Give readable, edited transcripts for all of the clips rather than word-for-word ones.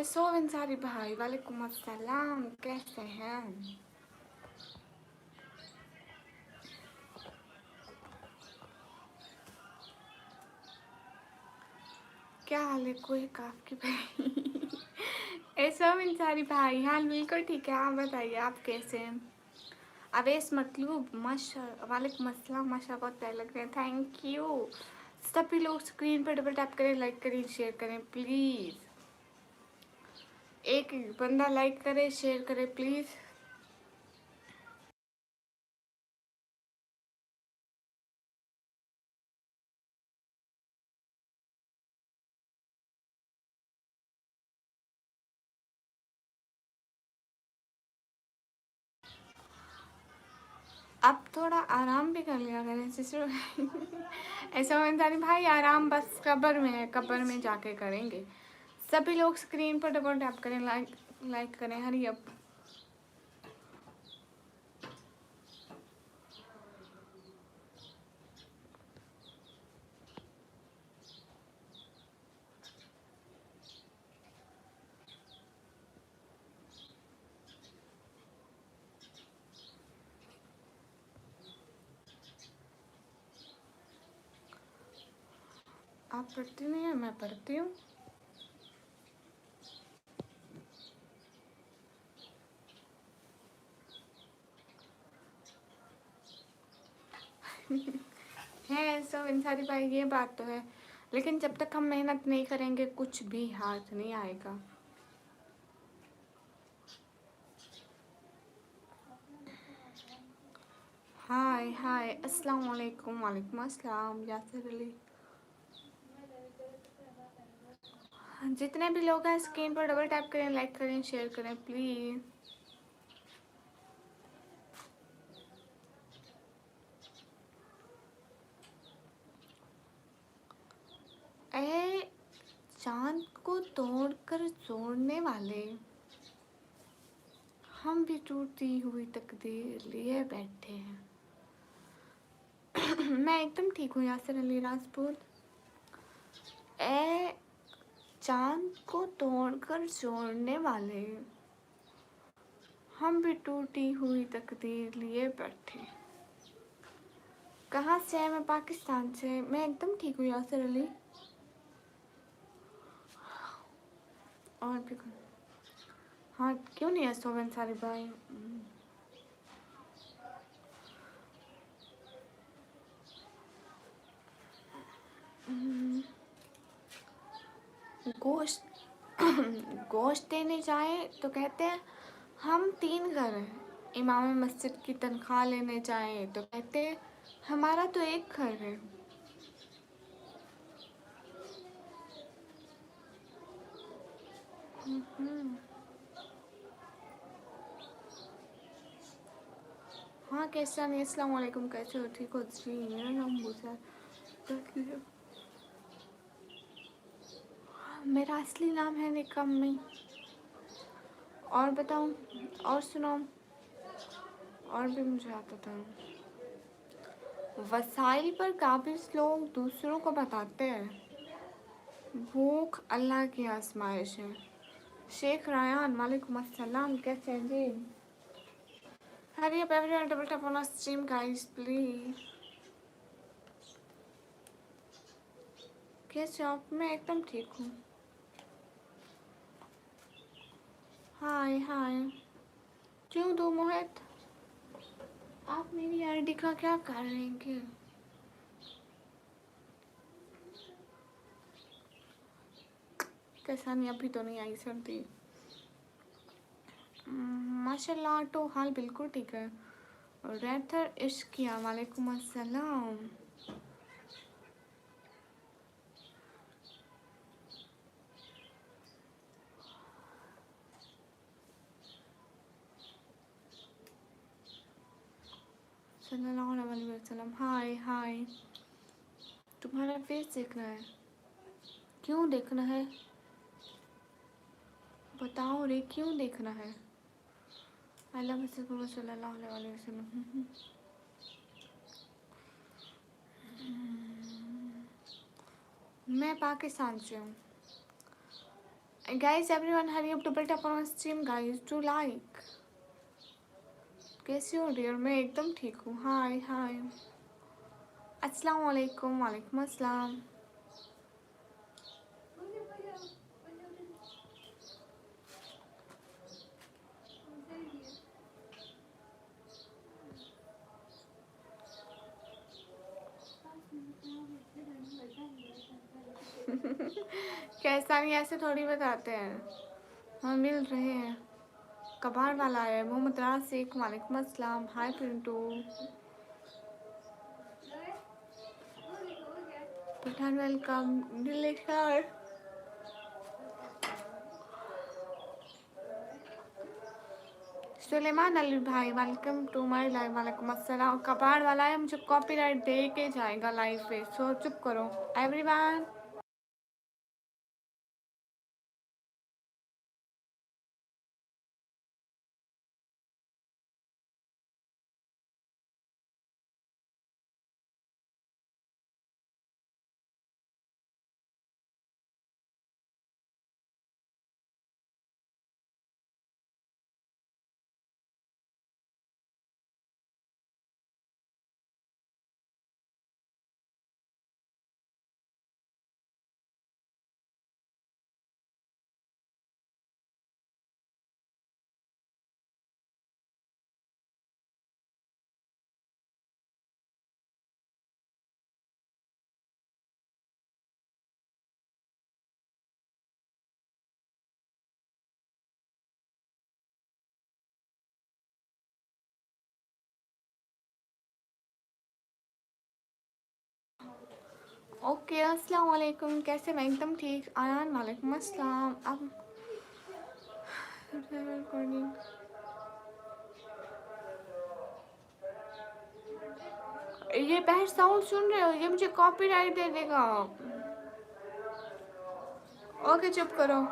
कैसे हो अंसारी भाई? वालेकुम अस्सलाम, कैसे हैं? क्या हाल है? कोई आपके भाई? ऐसा हो अंसारी भाई? हाल बिल्कुल ठीक है। आप बताइए, आप कैसे हैं? अवेश मतलूब माशा, वालेकुम अस्सलाम, माशा बहुत प्यारे लग रहे हैं, थैंक यू। सभी लोग स्क्रीन पर डबल टैप करें, लाइक करें, शेयर करें प्लीज़। एक बंदा लाइक करे, शेयर करे प्लीज़। अब थोड़ा आराम भी कर लिया करें सिस्टर। ऐसा अंसारी भाई, आराम बस कब्र में है, कब्र में जाके करेंगे। सभी लोग स्क्रीन पर डबल टैप करें, लाइक लाइक करें, हरी अप। आप पढ़ती नहीं है, मैं पढ़ती हूँ। है ऐसा अंसारी भाई, ये बात तो है, लेकिन जब तक हम मेहनत नहीं करेंगे कुछ भी हाथ नहीं आएगा। हाय हाय, अस्सलाम वालेकुम। वालेकुम अस्सलाम यासिर अली। जितने भी लोग हैं स्क्रीन पर डबल टैप करें, लाइक करें, शेयर करें प्लीज़। ए, चांद को तोड़कर जोड़ने वाले, हम भी टूटती हुई तकदीर लिए बैठे हैं। मैं एकदम ठीक हूँ यासिर अली राजपूत। ए, चांद को तोड़कर जोड़ने वाले, हम भी टूटी हुई तकदीर लिए बैठे। कहाँ से है? मैं पाकिस्तान से। मैं एकदम ठीक हूँ यासिर अली। और भी हाँ, क्यों नहीं है सोवन सारी भाई? गोश्त गोश्त देने जाए तो कहते हैं हम 3 घर हैं। इमाम मस्जिद की तनख्वाह लेने जाए तो कहते हैं हमारा तो एक घर है। हाँ, कैसे नहीं? अस्सलाम वालेकुम, कैसे हो? ठीक हो जी? मेरा नाम मूसा है। मेरा असली नाम है निकम में। और बताऊँ? और सुनाओ? और भी मुझे आता था। वसाइल पर काबिज लोग दूसरों को बताते हैं भूख अल्लाह की आजमाइश है। शेख रायान, वालेकुम अस्सलाम, कैसे हैं जी? Hurry up everyone, double tap on stream guys please. कैसे हो आप? मैं एकदम ठीक हूँ। हाय हाय। क्यों दो मोहित? आप मेरी आईडी का क्या कर रहे हैं? कैसा नहीं? अभी तो नहीं आई सर्दी। माशाल्लाह, तो हाल बिल्कुल ठीक है। रेथर इश्किया, वालेकुम अस्सलाम। सल्लल्लाहु अलैहि वसल्लम। हाय हाय। तुम्हारा फेस देखना है? क्यों देखना है? बताओ रे, क्यों देखना है? अल्लाह मुस्तफ़ा सल्लल्लाहु अलैहि वसल्लम। मैं पाकिस्तान से हूँ। Guys, everyone hurry up to build up on stream guys, do like. कैसी हो डियर? मैं एकदम ठीक हूँ. हाय हाय. अस्सलाम वालेकुम. वालेकुम अस्सलाम. कैसा नहीं, ऐसे थोड़ी बताते हैं. हम मिल रहे हैं. कबाड़ वाला है. मोहम्मद रासिक. वालेकुम अस्सलाम. हाय पिंटू. पठान वेलकम. डिलीशियस. सुलेमान अली भाई वेलकम टू माय लाइव. वालेकुम अस्सलाम. कबाड़ वाला है, मुझे कॉपीराइट दे के जाएगा लाइव पे, सो चुप करो एवरीवन. ओके अस्सलाम वालेकुम. कैसे? मैं एकदम ठीक. आयान वालेकुम अस्सलाम. अब रिकॉर्डिंग. ये बैठ साउंड सुन रहे हो? ये मुझे कॉपीराइट दे देगा. ओके चुप करो.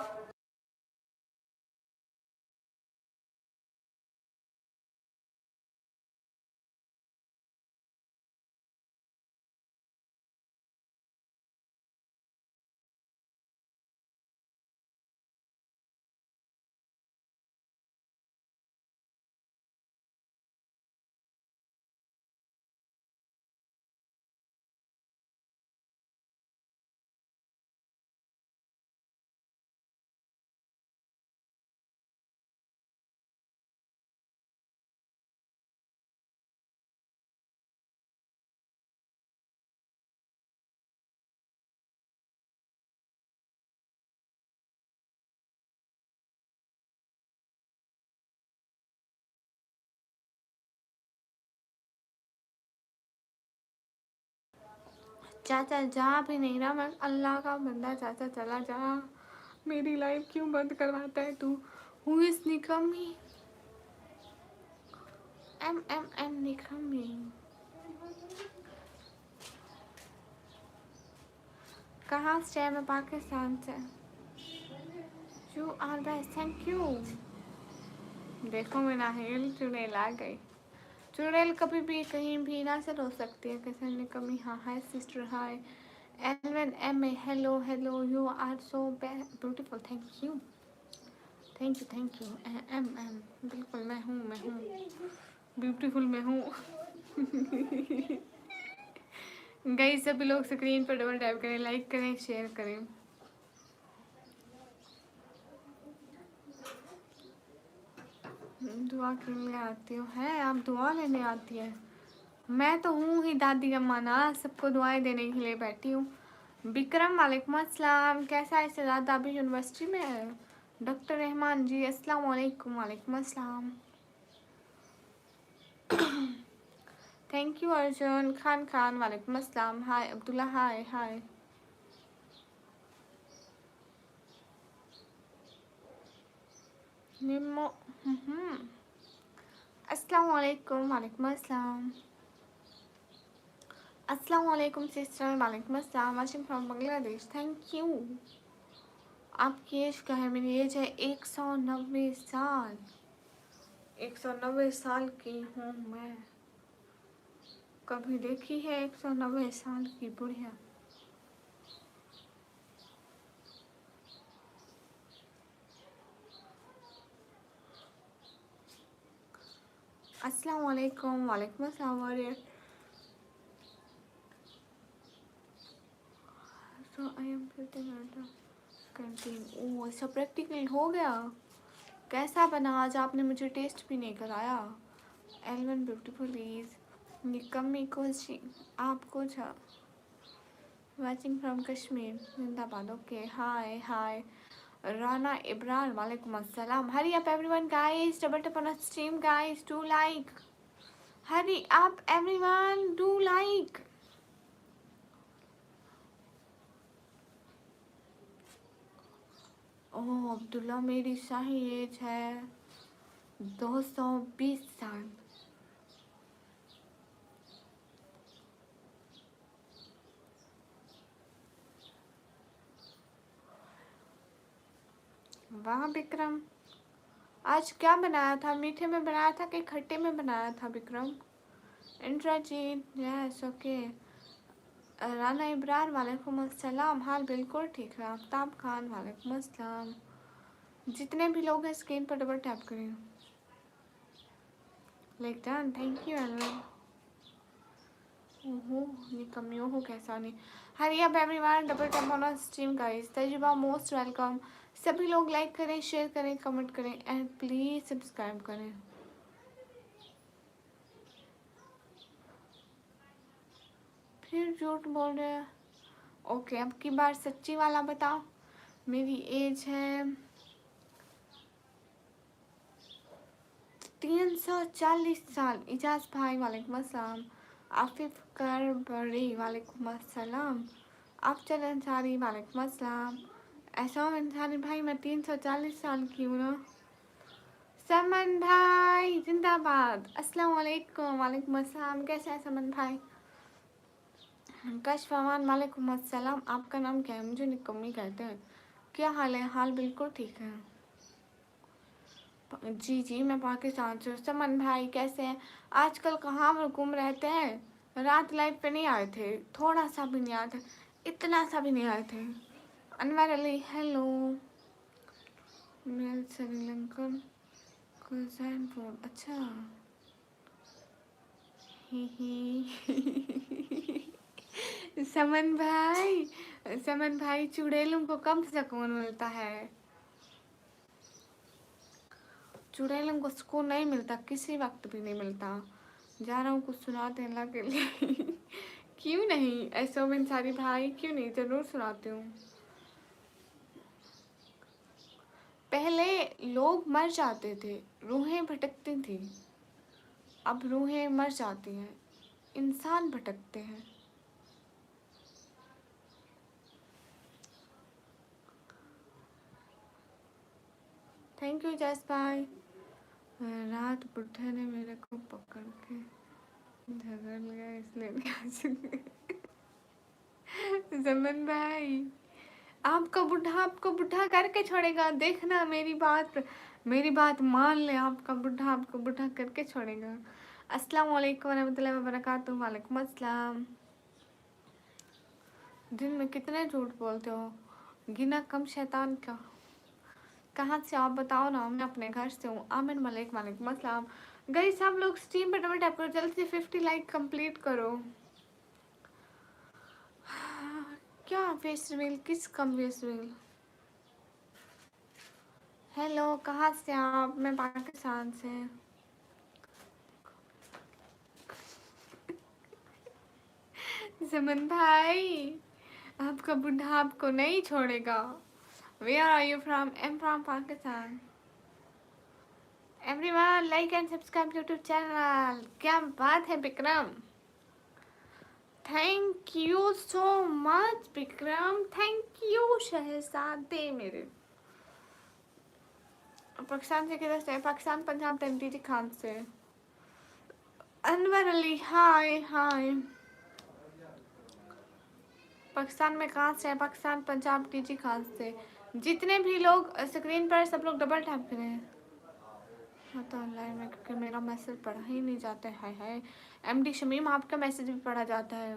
चाचा जा भी नहीं रहा. मैं अल्लाह का बंदा. चाचा चला जा. मेरी लाइफ क्यों बंद करवाता है तू? हु इज निकमी? एम निकमी. कहाँ से है? मैं पाकिस्तान से. You are best. Thank you. देखो मेरा हेल चुड़ैल आ गई. चुड़ैल कभी भी कहीं भी ना से रो सकती है. कैसे निकमी? हाँ हाय सिस्टर. हाय एलवन एम ए. Hello hello. You are so beautiful. Thank you. Thank you. एम बिल्कुल मैं हूँ. ब्यूटीफुल मैं हूँ. गाइस सभी लोग स्क्रीन पर डबल टैप करें, लाइक करें, शेयर करें. दुआ के लिए आती हो? है आप दुआ लेने आती है? मैं तो हूँ ही दादी अम्मा ना, सबको दुआएं देने के लिए बैठी हूँ. विक्रम वालेकुम अस्सलाम. कैसा है सजाद? अभी यूनिवर्सिटी में है. डॉक्टर रहमान जी अस्सलाम वालेकुम. वालेकुम अस्सलाम. Thank you Arjun. खान वालेकुम अस्सलाम. हाय अब्दुल्ला. हाय हाय. निम्मो. अस्सलाम वालेकुम. वालेकुम अस्सलाम. अस्सलाम वालेकुम सिस्टर. वालेकुम अस्सलाम. Washing from Bangladesh. Thank you. आपकी एज क्या है? मेरी एज है 190 साल. 190 साल की हूँ मैं. कभी देखी है 190 साल की बुढ़िया? अस्सलाम वालेकुम। वालेकुम अस्सलाम। सो आई एम कैंटीन। ओह अच्छा, प्रैक्टिकल हो गया। कैसा बना आज? आपने मुझे टेस्ट भी नहीं कराया। एलवन ब्यूटीफुल निकम्मी कोची आप कुछ वाचिंग फ्रॉम कश्मीर जिंदाबाद। Okay hi hi Rana Ibran वालेकुम अस्सलाम। Hurry up everyone guys, double tap on stream guys, do like. Hurry up everyone, do like. Oh Abdullah, मेरी सही एज है 220 साल। वाह विक्रम, आज क्या बनाया था? मीठे में बनाया था कि खट्टे में बनाया था विक्रम? Indrajit yes okay. राना इब्रार वालेकुम अस्सलाम। हाल बिल्कुल ठीक है। आफ्ताब खान वालेकुम अस्सलाम। जितने भी लोग हैं स्क्रीन पर डबल टैप करें। लाइक डन, थैंक यू एलवन। ओहो निकम्मियों हो कैसा नहीं। Hurry up everyone, double tap on stream guys. तजुबा मोस्ट वेलकम। सभी लोग लाइक करें, शेयर करें, कमेंट करें एंड प्लीज सब्सक्राइब करें। फिर झूठ बोल रहे हैं। ओके अब की बार सच्ची वाला बताओ। मेरी एज है 340 साल। इजाज भाई वालेकुम अस्सलाम। आफिफ कर बड़ी वालेकुम अस्सलाम। अफजल अंसारी वालेकुम अस्सलाम। एहसान अंसारी भाई, मैं 340 साल की हूँ ना। समन भाई जिंदाबाद। अस्सलाम वालेकुम। वालेकुम अस्सलाम। कैसे है समन भाई? कशफान वालेकुम अस्सलाम। आपका नाम क्या है? मुझे निकम्मी कहते हैं। क्या हाल है? हाल बिल्कुल ठीक है। जी जी मैं पाकिस्तान से। समन भाई कैसे हैं? आजकल कहाँ पर गुम रहते हैं? रात लाइव पे नहीं आए थे, थोड़ा सा भी नहीं आए थे, इतना सा भी नहीं आए थे। अनवर अली हेलो। मैं श्रीलंकन कुज़ैन फूड अच्छा। ही ही समन भाई चुड़ैलों को कम सुकून मिलता है। चुड़ैलों को सुकून नहीं मिलता, किसी वक्त भी नहीं मिलता। जा रहा हूँ कुछ सुनाते हैं अल्लाह के लिए। क्यों नहीं ऐसा में सारी भाई, क्यों नहीं, जरूर सुनाती हूँ। पहले लोग मर जाते थे, रूहें भटकती थी। अब रूहें मर जाती हैं, इंसान भटकते हैं। थैंक यू जस भाई। रात बुढ़े ने मेरे को पकड़ के झगड़ लिया इसलिए नहीं आ सके। जमन भाई आपको बुढ़ा करके छोड़ेगा, देखना मेरी बात मान ले। आपको बुढ़ा करके छोड़ेगा। अस्सलाम वालेकुम रहमतुल्लाहि व बरकातुहू। वालेकुम अस्सलाम। दिन में कितने झूठ बोलते हो? गिना कम शैतान का। कहाँ से आप बताओ ना? मैं अपने घर से हूँ। आमिर मलिक वालेकुम अस्सलाम। गई सब लोग स्ट्रीम पे डबल टैप करो, जल्दी से 50 लाइक कंप्लीट करो। क्या फेस रिवील? किस कम फेस रिवील? हेलो कहाँ से आप? मैं पाकिस्तान से। जमन भाई आपका बुढ़ा आपको नहीं छोड़ेगा। Where are you from? I'm from Pakistan. Everyone like and subscribe YouTube channel. क्या बात है Vikram? Thank you so much Vikram, thank you शहजादे मेरे। पाकिस्तान से किधर से? पाकिस्तान पंजाब तंदीरी खान से। अनवर अली हाय हाय। पाकिस्तान में कहाँ से है? पाकिस्तान पंजाब टीजी खान से। जितने भी लोग स्क्रीन पर सब लोग डबल टैप करें। हाँ तो ऑनलाइन में, क्योंकि मेरा मैसेज पढ़ा ही नहीं जाता है। हाय हाय एमडी शमीम, आपका मैसेज भी पढ़ा जाता है।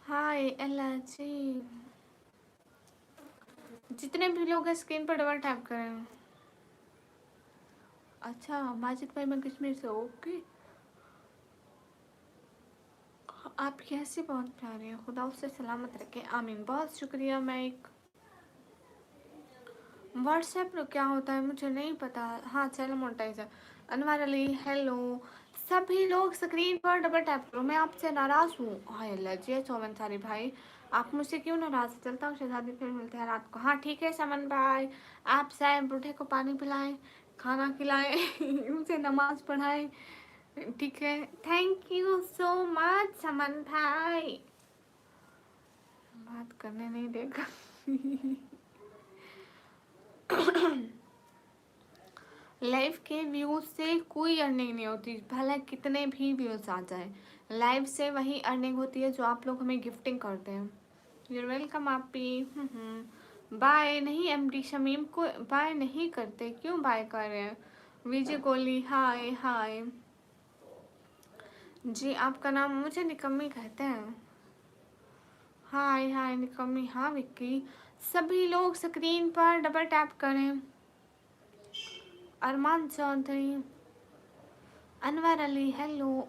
हाय अल्लाह जी। जितने भी लोग हैं स्क्रीन पर डबल टैप करें। अच्छा माजिद भाई, मैं कश्मीर से। ओके, आप कैसे? बहुत प्यारे हैं, खुदा उससे सलामत रखे, आमीन। बहुत शुक्रिया। मैं एक व्हाट्सएप पर क्या होता है मुझे नहीं पता। हाँ चलो, मोनेटाइजर। अनवर अली हेलो। सभी लोग स्क्रीन पर डबल टैप करो। मैं आपसे नाराज़ हूँ। हाय अल्लाह जी, चौवन सारी भाई, आप मुझसे क्यों नाराज़? चलता हूँ शहजादी, फिर मिलते हैं रात को। हाँ ठीक है समन भाई, आप साए बूढ़े को पानी पिलाएं, खाना खिलाएं उसे नमाज पढ़ाएं। ठीक है, थैंक यू सो मच समन भाई। बात करने नहीं देगा लाइव के व्यूज से कोई अर्निंग नहीं होती, भले कितने भी व्यूज आ जाए। लाइव से वही अर्निंग होती है जो आप लोग हमें गिफ्टिंग करते हैं। यूर वेलकम आप भी। बाय नहीं, एमडी शमीम को बाय नहीं करते, क्यों बाय कर रहे हैं? विजय कोहली हाय हाय जी। आपका नाम मुझे निकम्मी कहते हैं। हाय हाय निकम्मी। हाँ विक्की, सभी लोग स्क्रीन पर डबल टैप करें। अरमान चौधरी, अनवर अली हेलो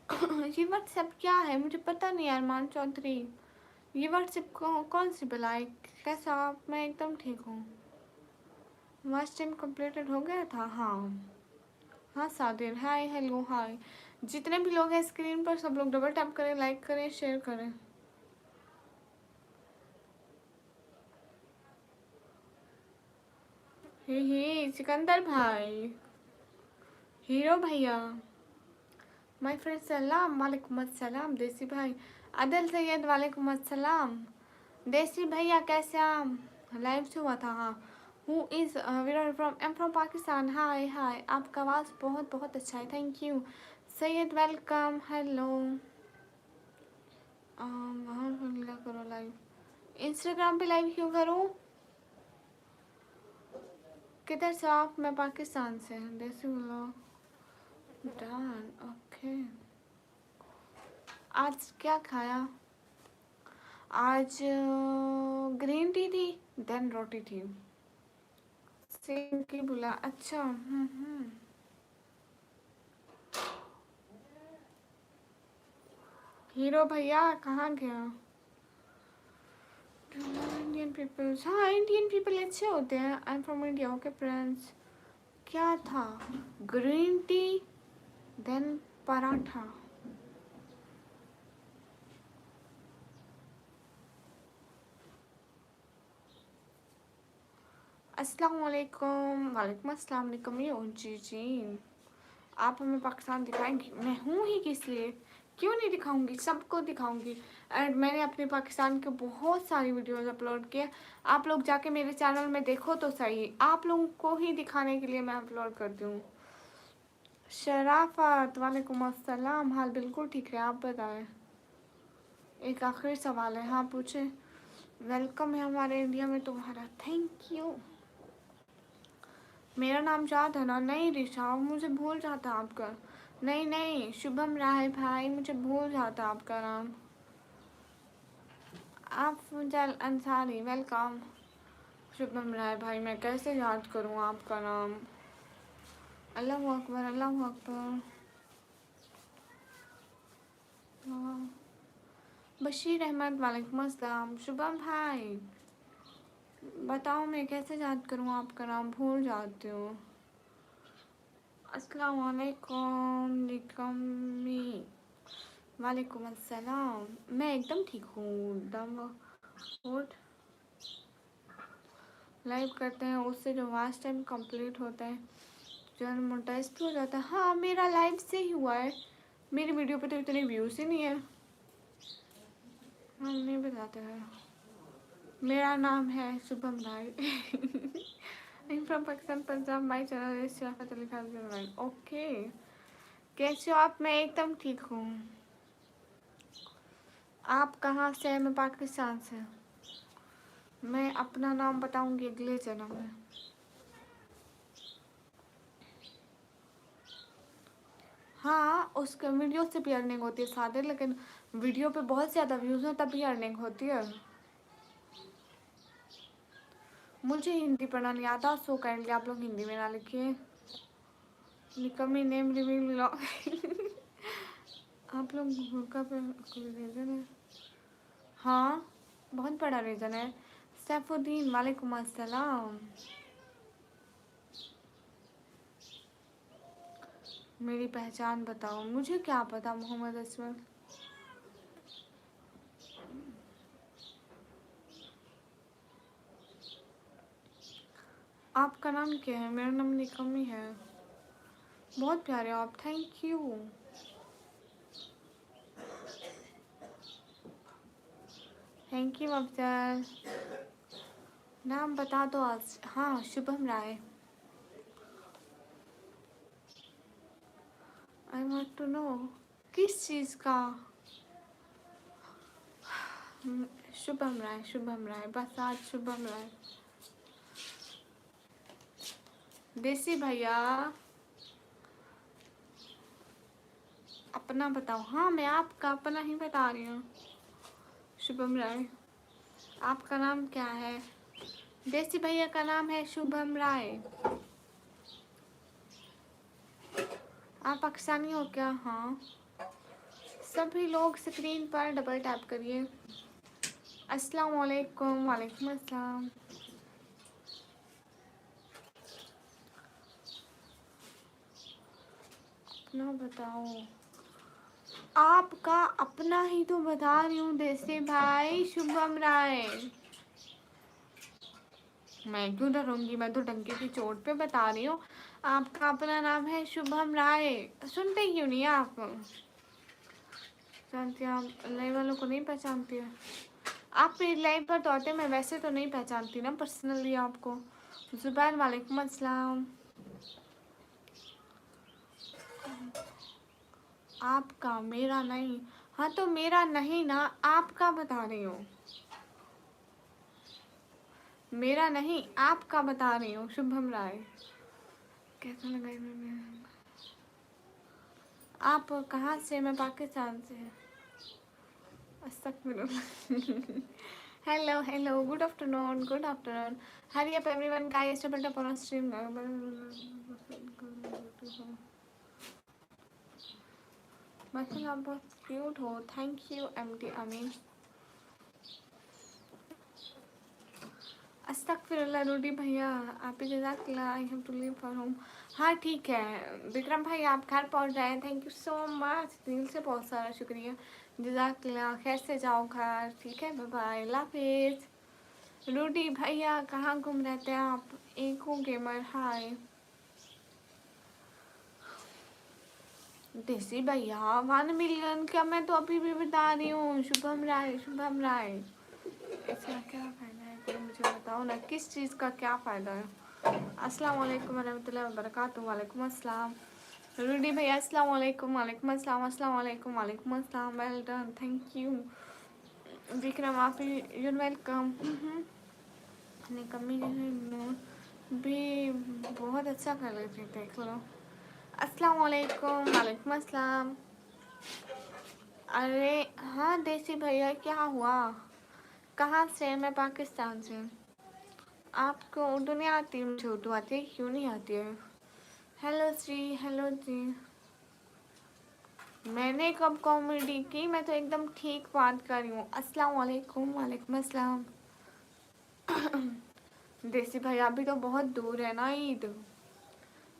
ये व्हाट्सएप क्या है मुझे पता नहीं अरमान चौधरी। ये व्हाट्सएप कौन सी बुलाई? कैसा आप? मैं एकदम ठीक हूँ। लास्ट टाइम कंप्लीटेड हो गया था। हाँ हाँ सादिर हाय हेलो हाय। जितने भी लोग हैं स्क्रीन पर सब लोग डबल टैप करें, लाइक करें, शेयर करें। ही सिकंदर भाई, हीरो भैया, माय फ्रेंड सलाम, वालेकुम अस्सलाम। देसी भाई अदल सैयद वालेकुम अस्सलाम। देसी भैया कैसे आप? लाइव से हुआ था। हाँ who is Virat from, am from Pakistan. Hi hi, आपका आवाज़ बहुत बहुत अच्छा है, thank you. Syed welcome hello. वहाँ करो लाइव, इंस्टाग्राम पे लाइव क्यों करूँ? किधर से आप? मैं पाकिस्तान से। देसी बोलो डन ओके। आज क्या खाया? आज ग्रीन टी थी, देन रोटी थी। सेम की बुला, अच्छा हीरो भैया कहाँ गया? इंडियन पीपल्स, हाँ इंडियन पीपल अच्छे होते हैं। I am from India. Okay friends, क्या था? ग्रीन टी देन पराठा। अस्सलाम वालेकुम। वालेकुम अस्सलाम जी जी। आप हमें पाकिस्तान दिखाएंगी? मैं हूँ ही किस लिए, क्यों नहीं दिखाऊंगी, सबको दिखाऊंगी। एंड मैंने अपने पाकिस्तान के बहुत सारी वीडियोस अपलोड किए। आप लोग जाके मेरे चैनल में देखो तो सही, आप लोगों को ही दिखाने के लिए मैं अपलोड करती हूँ। शराफत वालेकुम अस्सलाम। हाल बिल्कुल ठीक है, आप बताएं। एक आखिरी सवाल है, हाँ पूछे। वेलकम है हमारे इंडिया में तुम्हारा, थैंक यू। मेरा नाम याद है ना? नहीं ऋषा, मुझे भूल जाता आपका। नहीं नहीं, शुभम राय भाई, मुझे भूल जाता आपका नाम। आप फुजल अंसारी वेलकम। शुभम राय भाई, मैं कैसे याद करूँ आपका नाम? अल्लाह अकबर अल्लाह अकबर। हाँ। बशीर अहमद वालेकुम अस्सलाम। शुभम भाई बताओ मैं कैसे याद करूँ आपका नाम, भूल जाती हूँ। अस्सलाम वालेकुम निकम्मी। वालेकुम अस्सलाम। मैं एकदम ठीक हूँ। दम वोट लाइव करते हैं, उससे जो वास्ट टाइम कंप्लीट होता है, जो मोनेटाइज भी हो जाता है। हाँ मेरा लाइव से ही हुआ है, मेरी वीडियो पे तो इतने व्यूज़ ही नहीं है। हम नहीं बताते हैं। मेरा नाम है Shubham Rai from Pakistan Punjab. My channel is Sharafat Ali Khan. Okay, कैसे हो आप? मैं एकदम ठीक हूँ। आप कहाँ से हैं? मैं पाकिस्तान से। मैं अपना नाम बताऊंगी अगले जन्म में। हाँ उसके वीडियो से भी अर्निंग होती है सादे, लेकिन वीडियो पे बहुत ज़्यादा व्यूज़ हैं तभी अर्निंग होती है। मुझे हिंदी पढ़ना नहीं आता, सो काइंडली आप लोग हिंदी में ना लिखिए। निकम्मी नेम रिवील आप लोग का पे कोई रीज़न है? हाँ, बहुत बड़ा रीज़न है। सैफुद्दीन वालेकुम अस्सलाम। मेरी पहचान बताओ। मुझे क्या पता मोहम्मद असलम। आपका नाम क्या है? मेरा नाम निकम्मी है। बहुत प्यारे हो आप, thank you. Thank you Afzal. नाम बता दो आज। हाँ, शुभम राय। आई वांट टू नो किस चीज़ का। शुभम राय, शुभम राय, बस आज शुभम राय। देसी भैया अपना बताओ। हाँ, मैं आपका अपना ही बता रही हूँ। शुभम राय। आपका नाम क्या है? देसी भैया का नाम है शुभम राय। आप पाकिस्तानी हो क्या? हाँ। सभी लोग स्क्रीन पर डबल टैप करिए। अस्सलाम वालेकुम। वालेकुम अस्सलाम। अपना बताओ। आपका अपना ही तो बता रही हूँ देसी भाई, शुभम राय। मैं क्यों डरूंगी? मैं तो डंके की चोट पे बता रही हूँ। आपका अपना नाम है शुभम राय। सुनते क्यों नहीं आप? जानती आप लाइव वालों को नहीं पहचानती है? आप मेरी लाइव पर तो आते, मैं वैसे तो नहीं पहचानती ना पर्सनली आपको। जुबैर वालेकुम अस्सलाम। आपका, मेरा नहीं। हाँ तो मेरा नहीं ना, आपका बता रही हूँ। मेरा नहीं, आपका बता रही हूँ। शुभम राय। कैसा लगा मैं? आप कहाँ से? मैं पाकिस्तान से। Hello hello, good afternoon, good afternoon. Hurry up everyone guys, double tap on stream. माशाल्लाह आप बहुत क्यूट हो। थैंक यू एमटी अमीन। अस्तगफिरुल्लाह रूडी भैया, आप ही जज़ाकल्लाह। I have to leave for home. हाँ ठीक है विक्रम भाई, आप घर पहुंच जाए। थैंक यू सो मच, दिल से बहुत सारा शुक्रिया। जज़ाकल्लाह। खैर से जाओ घर, ठीक है? बाय बाय, अल्लाह हाफिज़। रूडी भैया कहाँ घूम रहते हैं आप? एक हो गेमर। हाय देसी भैया, 1 मिलियन का मैं तो अभी भी बता रही हूँ। शुभम राय, शुभम राय। इसका क्या फ़ायदा है? कोई मुझे बताओ ना, किस चीज़ का क्या फ़ायदा है? अस्सलाम वालेकुम रहमतुल्लाहि व बरकातुहू। वालेकुम अस्सलाम। रूडी भैया अस्सलाम वालेकुम। वालेकुम अस्सलाम। अस्सलाम वालेकुम। वालेकुम अस्सलाम। Well done, thank you. Vikram आप यूर वेलकम। निकम्मी भी बहुत अच्छा कर लेती है, देख लो। अस्सलाम वालेकुम। वालेकुम अस्सलाम। अरे हाँ देसी भैया, क्या हुआ? कहाँ से? मैं पाकिस्तान से। आपको उर्दू नहीं आती? मुझे उर्दू आती है। क्यों नहीं आती है? हेलो श्री, हेलो जी। मैंने कब कॉमेडी की? मैं तो एकदम ठीक बात कर रही हूँ। अस्सलाम वालेकुम। वालेकुम अस्सलाम। देसी भैया अभी तो बहुत दूर है ना ईद।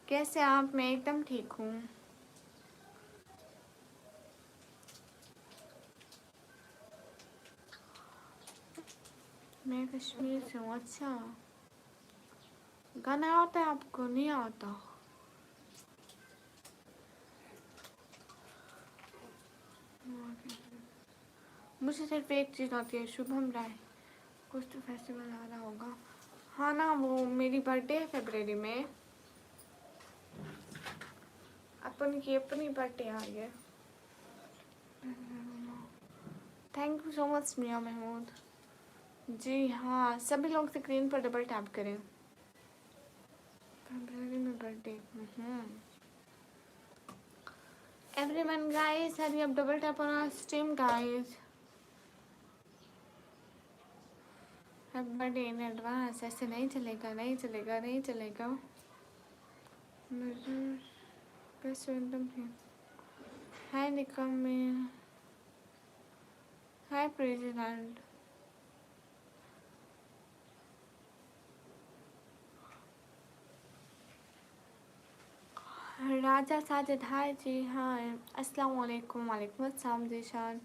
कैसे आप? मैं एकदम ठीक हूँ। मैं कश्मीर से हूँ। अच्छा, गाना आता है आपको? नहीं आता? मुझे सिर्फ एक चीज़ आती है, शुभम राय। कुछ तो फेस्टिवल आ रहा होगा। हाँ ना, वो मेरी बर्थडे है फरवरी में। अपन की अपनी बर्थडे आ रही है। थैंक यू सो मच मियाँ महमूद। जी हाँ, सभी लोग स्क्रीन पर डबल टैप करें। फरवरी में birthday. Everyone guys, hurry up, double tap on our stream guys. Happy birthday in advance. ऐसे नहीं चलेगा, नहीं चलेगा, नहीं चलेगा। बस एकदम है निकम में है प्रेसिडेंट। राजा साजिद हाय जी हाय, अस्सलाम वालेकुम। वालेकुम अस्सलाम जीशान।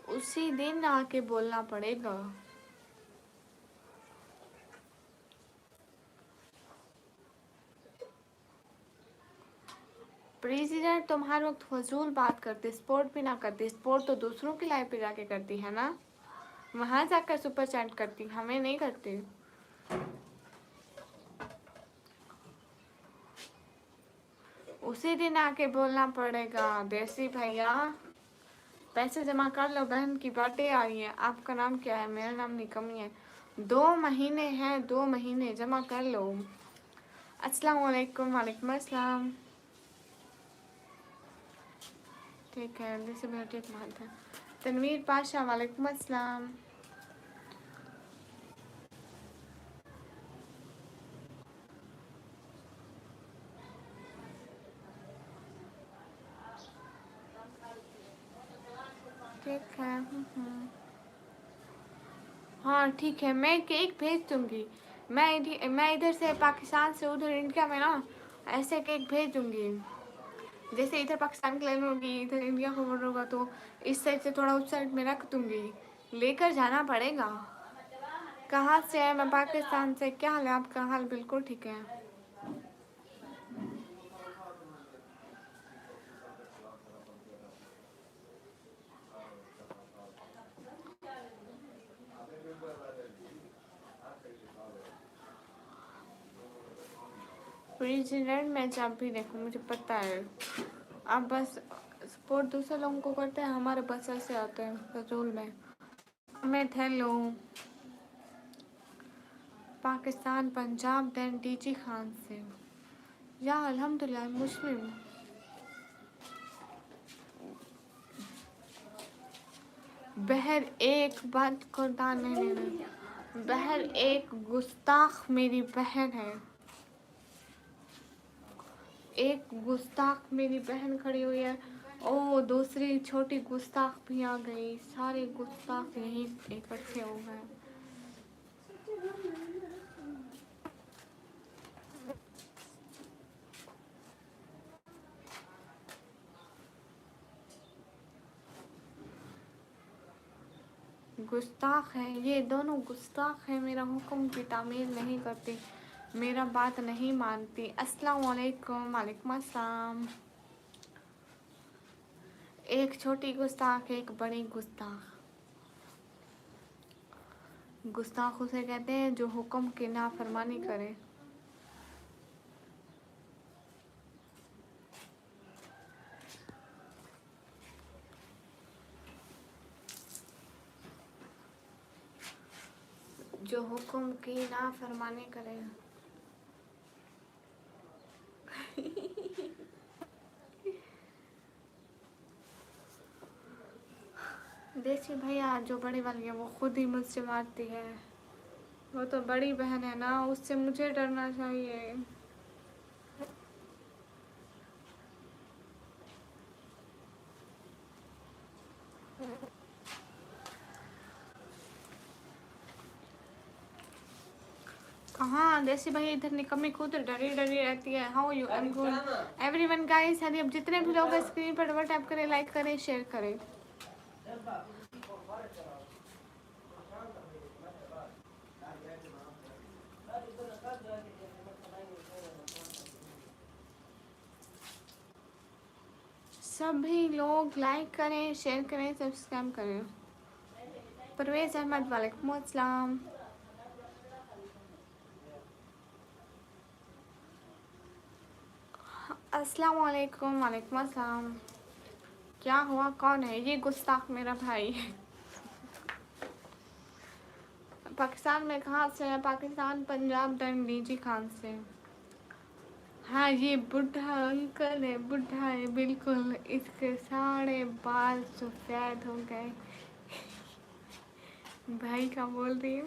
उसी दिन आके बोलना पड़ेगा। प्रेसिडेंट तुम हर वक्त फजूल बात करते, सपोर्ट भी ना करती। सपोर्ट तो दूसरों की लाइफ पे जाके करती है ना, वहां जाकर सुपर चैट करती, हमें नहीं करती। उसी दिन आके बोलना पड़ेगा। देसी भैया पैसे जमा कर लो, बहन की बर्थडे आ रही है। आपका नाम क्या है? मेरा नाम निकमी है। 2 महीने हैं, 2 महीने जमा कर लो। अस्सलाम वालेकुम। वालेकुम अस्सलाम। ठीक है, देसी भैया ठीक बात है। तनवीर पाशा वालेकुम अस्सलाम। ठीक है। हाँ ठीक है, मैं केक भेज दूंगी। मैं इधर से पाकिस्तान से उधर इंडिया में ना ऐसे केक भेज दूंगी। जैसे इधर पाकिस्तान की लाइन होगी, इधर इंडिया का बॉर्डर होगा, तो इस साइड से थोड़ा उस साइड में रख दूंगी। लेकर जाना पड़ेगा। कहाँ से है? मैं पाकिस्तान से। क्या हाल है आपका? हाल बिल्कुल ठीक है। प्रेसिडेंट मैं जब भी देखूँ मुझे पता है। आप बस सपोर्ट दूसरे लोगों को करते हैं, हमारे बस ऐसे आते हैं फजूल में। मैं हेलो पाकिस्तान पंजाब दैन डीजी खान से। या अल्हम्दुलिल्लाह मुस्लिम। बहर एक बात खुदा नहीं, बहर एक गुस्ताख मेरी बहन है। एक गुस्ताख मेरी बहन खड़ी हुई है। ओ दूसरी छोटी गुस्ताख भी आ गई। सारे गुस्ताख यहीं इकट्ठे हो गए। गुस्ताख है ये दोनों, गुस्ताख है। मेरा हुक्म की तामील नहीं करती, मेरा बात नहीं मानती। अस्सलाम वालेकुम। वालेकुम अस्सलाम। एक छोटी गुस्ताख, एक बड़ी गुस्ताख। गुस्ताख उसे कहते हैं जो हुक्म की नाफरमानी करे। जो हुक्म की नाफरमानी करे। देसी भैया जो बड़ी वाली है वो खुद ही मुझसे मारती है। वो तो बड़ी बहन है ना, उससे मुझे डरना चाहिए। कहाँ देसी भाई, इधर निकम्मी खुद डरी डरी रहती है। How you? I am good everyone guys. Hurry अब जितने भी लोग स्क्रीन पर डबल टैप करें, लाइक करें, शेयर करें। सभी लोग लाइक करें, शेयर करें, सब्सक्राइब करें। परवेज अहमद वालेकुम अस्सलाम। अस्सलाम वालेकुम। वालेकुम अस्सलाम। क्या हुआ? कौन है ये गुस्ताख? मेरा भाई है। पाकिस्तान में कहाँ से है? पाकिस्तान पंजाब डीजी खान से। हाँ ये बुढ़ा अंकल है, बुढ़ा है बिल्कुल। इसके सारे बाल सफेद हो गए। भाई का बोल रही है।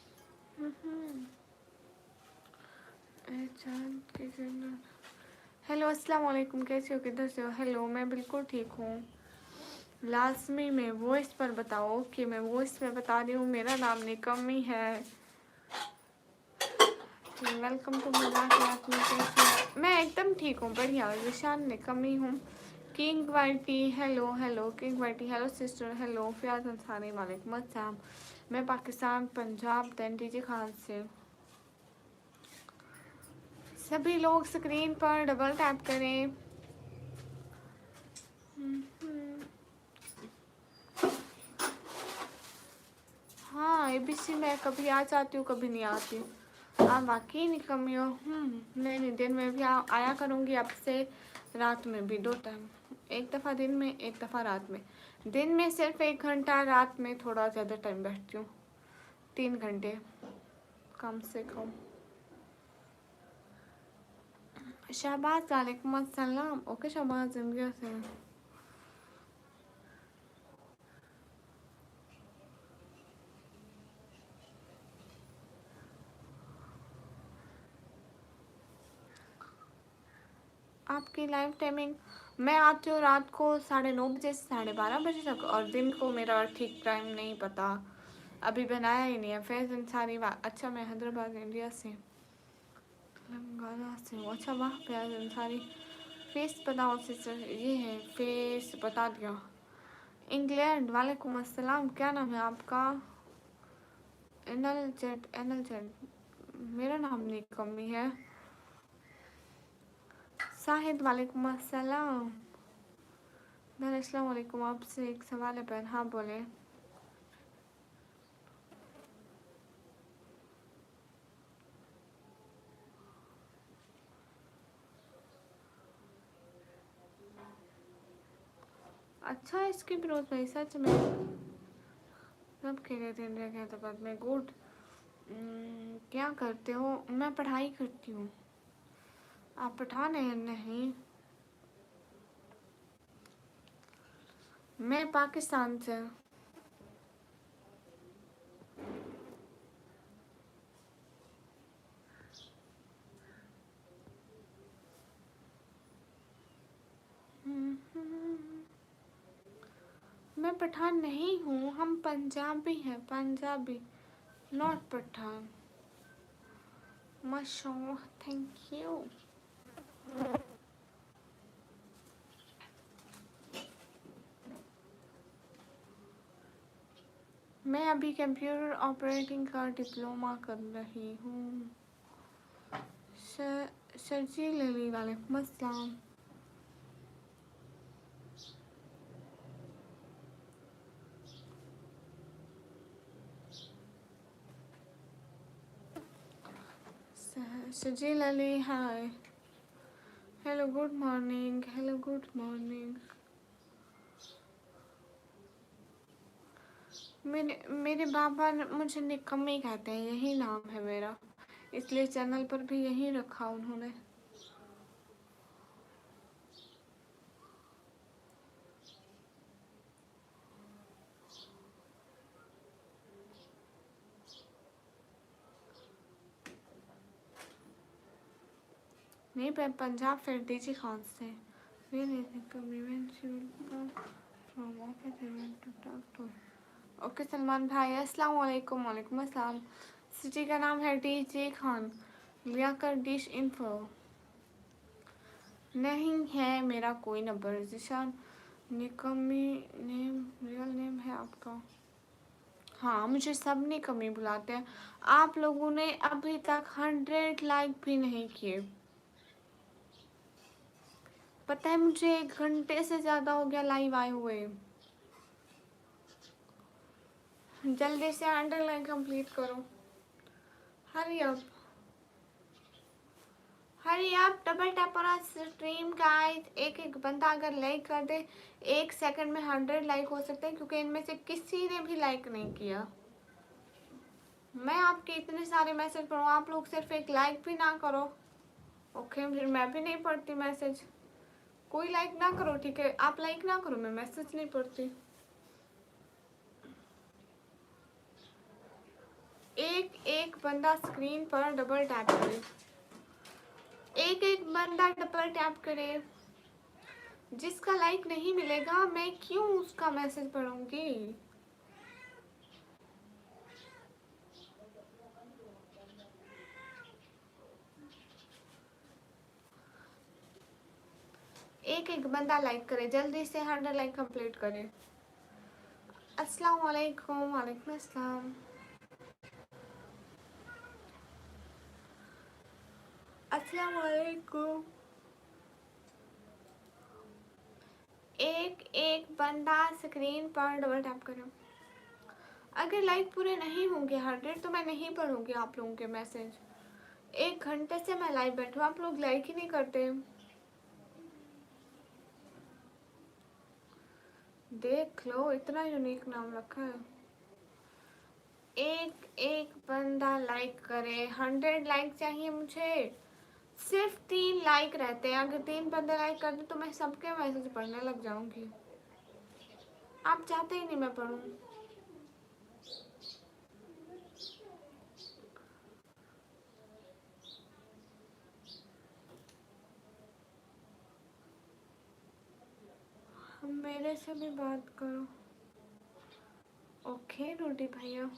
हेलो अस्सलाम वालेकुम, कैसे हो, किधर से हो? हेलो, मैं बिल्कुल ठीक हूँ। लाजमी में वॉइस पर बताओ कि मैं वॉइस में बता रही हूँ। मेरा नाम निकम्मी है। वेलकम टू मजाक लाइफ में। कैसे हो? मैं एकदम ठीक हूँ, बढ़िया। निशान निकम्मी हूँ। किंग वाइटी हेलो, हेलो किंग वाइटी, हेलो सिस्टर, हेलो फियाज अंसारी, वालेकुम अस्सलाम। मैं पाकिस्तान पंजाब डीजे खान से। सभी लोग स्क्रीन पर डबल टैप करें। हाँ, एबीसी में कभी आ जाती हूँ, कभी नहीं आती। आप वाकई निकम्मी हो। नहीं नहीं, दिन में भी आया करूँगी आपसे, रात में भी, 2 टाइम। एक दफ़ा दिन में, एक दफ़ा रात में। दिन में सिर्फ 1 घंटा, रात में थोड़ा ज़्यादा टाइम बैठती हूँ, 3 घंटे कम से कम। शहबाज वालेकुम अस्सलाम। ओके शहबाज, इंडिया से। आपकी लाइव टाइमिंग, मैं आती हूँ रात को 9:30 बजे से 12:30 बजे तक, और दिन को मेरा ठीक टाइम नहीं पता, अभी बनाया ही नहीं है। फैज़ अंसारी, अच्छा मैं हैदराबाद इंडिया से, तेलंगाना से हूँ। अच्छा वाह, फैज़ अंसारी। फेस बताओ सिस्टर, ये है फेस, बता दिया। इंग्लैंड, वालेकुम अस्सलाम। क्या नाम है आपका? Anal Z. मेरा नाम निकम्मी है। साहिद, वालेकुम अस्सलाम। बहन अस्सलाम वालेकुम, आपसे एक सवाल है बहन। हाँ बोले। अच्छा, इसकी ग्रोथ भाई सच में सब खेले थे इंडिया के हैदराबाद में। गुड। क्या करते हो? मैं पढ़ाई करती हूँ। आप पठान हैं? नहीं, मैं पाकिस्तान से। मैं पठान नहीं हूँ, हम पंजाबी हैं, पंजाबी, नॉट पठान। माशाल्लाह, थैंक यू। मैं अभी कंप्यूटर ऑपरेटिंग का डिप्लोमा कर रही हूँ। सरजी लली, वालेकुम अस्सलाम। Sajeel Ali, hi, hello, good morning, hello good morning. मेरे बाबा मुझे निकम्मी कहते हैं, यही नाम है मेरा, इसलिए चैनल पर भी यही रखा उन्होंने। नहीं, मैं पंजाब फिर डीजी खान से। ओके सलमान भाई, अस्सलाम वालेकुम। वालेकुम अस्सलाम। सिटी का नाम है डीजे खान, लियाकर डिश इन्फो। नहीं है मेरा कोई नंबर। जिशान निकम्मी नेम, रियल नेम है आपका? हाँ, मुझे सब निकम्मी बुलाते हैं। आप लोगों ने अभी तक 100 लाइक भी नहीं किए। पता है, मुझे 1 घंटे से ज़्यादा हो गया लाइव आए हुए। जल्दी से 100 लाइक कंप्लीट करो। हरी अप, हरी अप, डबल टैप और स्ट्रीम गाइस। एक एक बंदा अगर लाइक कर दे, 1 सेकंड में 100 लाइक हो सकते हैं, क्योंकि इनमें से किसी ने भी लाइक नहीं किया। मैं आपके इतने सारे मैसेज पढ़ूँ, आप लोग सिर्फ एक लाइक भी ना करो। ओके, फिर मैं भी नहीं पढ़ती मैसेज। कोई लाइक ना करो, ठीक है? आप लाइक ना करो, मैं मैसेज नहीं पढ़ती। एक एक बंदा स्क्रीन पर डबल टैप करे, एक एक बंदा डबल टैप करे। जिसका लाइक नहीं मिलेगा मैं क्यों उसका मैसेज पढ़ूंगी। एक एक बंदा लाइक करे, जल्दी से 100 लाइक कंप्लीट करे। अस्सलाम वालेकुम। वालेकुम अस्सलाम। अस्सलाम वालेकुम। एक एक बंदा स्क्रीन पर डबल टैप करो। अगर लाइक पूरे नहीं होंगे 100 तो मैं नहीं पढ़ूंगी आप लोगों के मैसेज। 1 घंटे से मैं लाइव बैठूँ, आप लोग लाइक ही नहीं करते। देख लो, इतना यूनिक नाम रखा है। एक एक बंदा लाइक करे, 100 लाइक चाहिए मुझे। सिर्फ 3 लाइक रहते हैं, अगर 3 बंदे लाइक कर दे तो मैं सबके मैसेज पढ़ने लग जाऊंगी। आप चाहते ही नहीं मैं पढ़ूं। मेरे से भी बात करो। ओके रूडी भैया।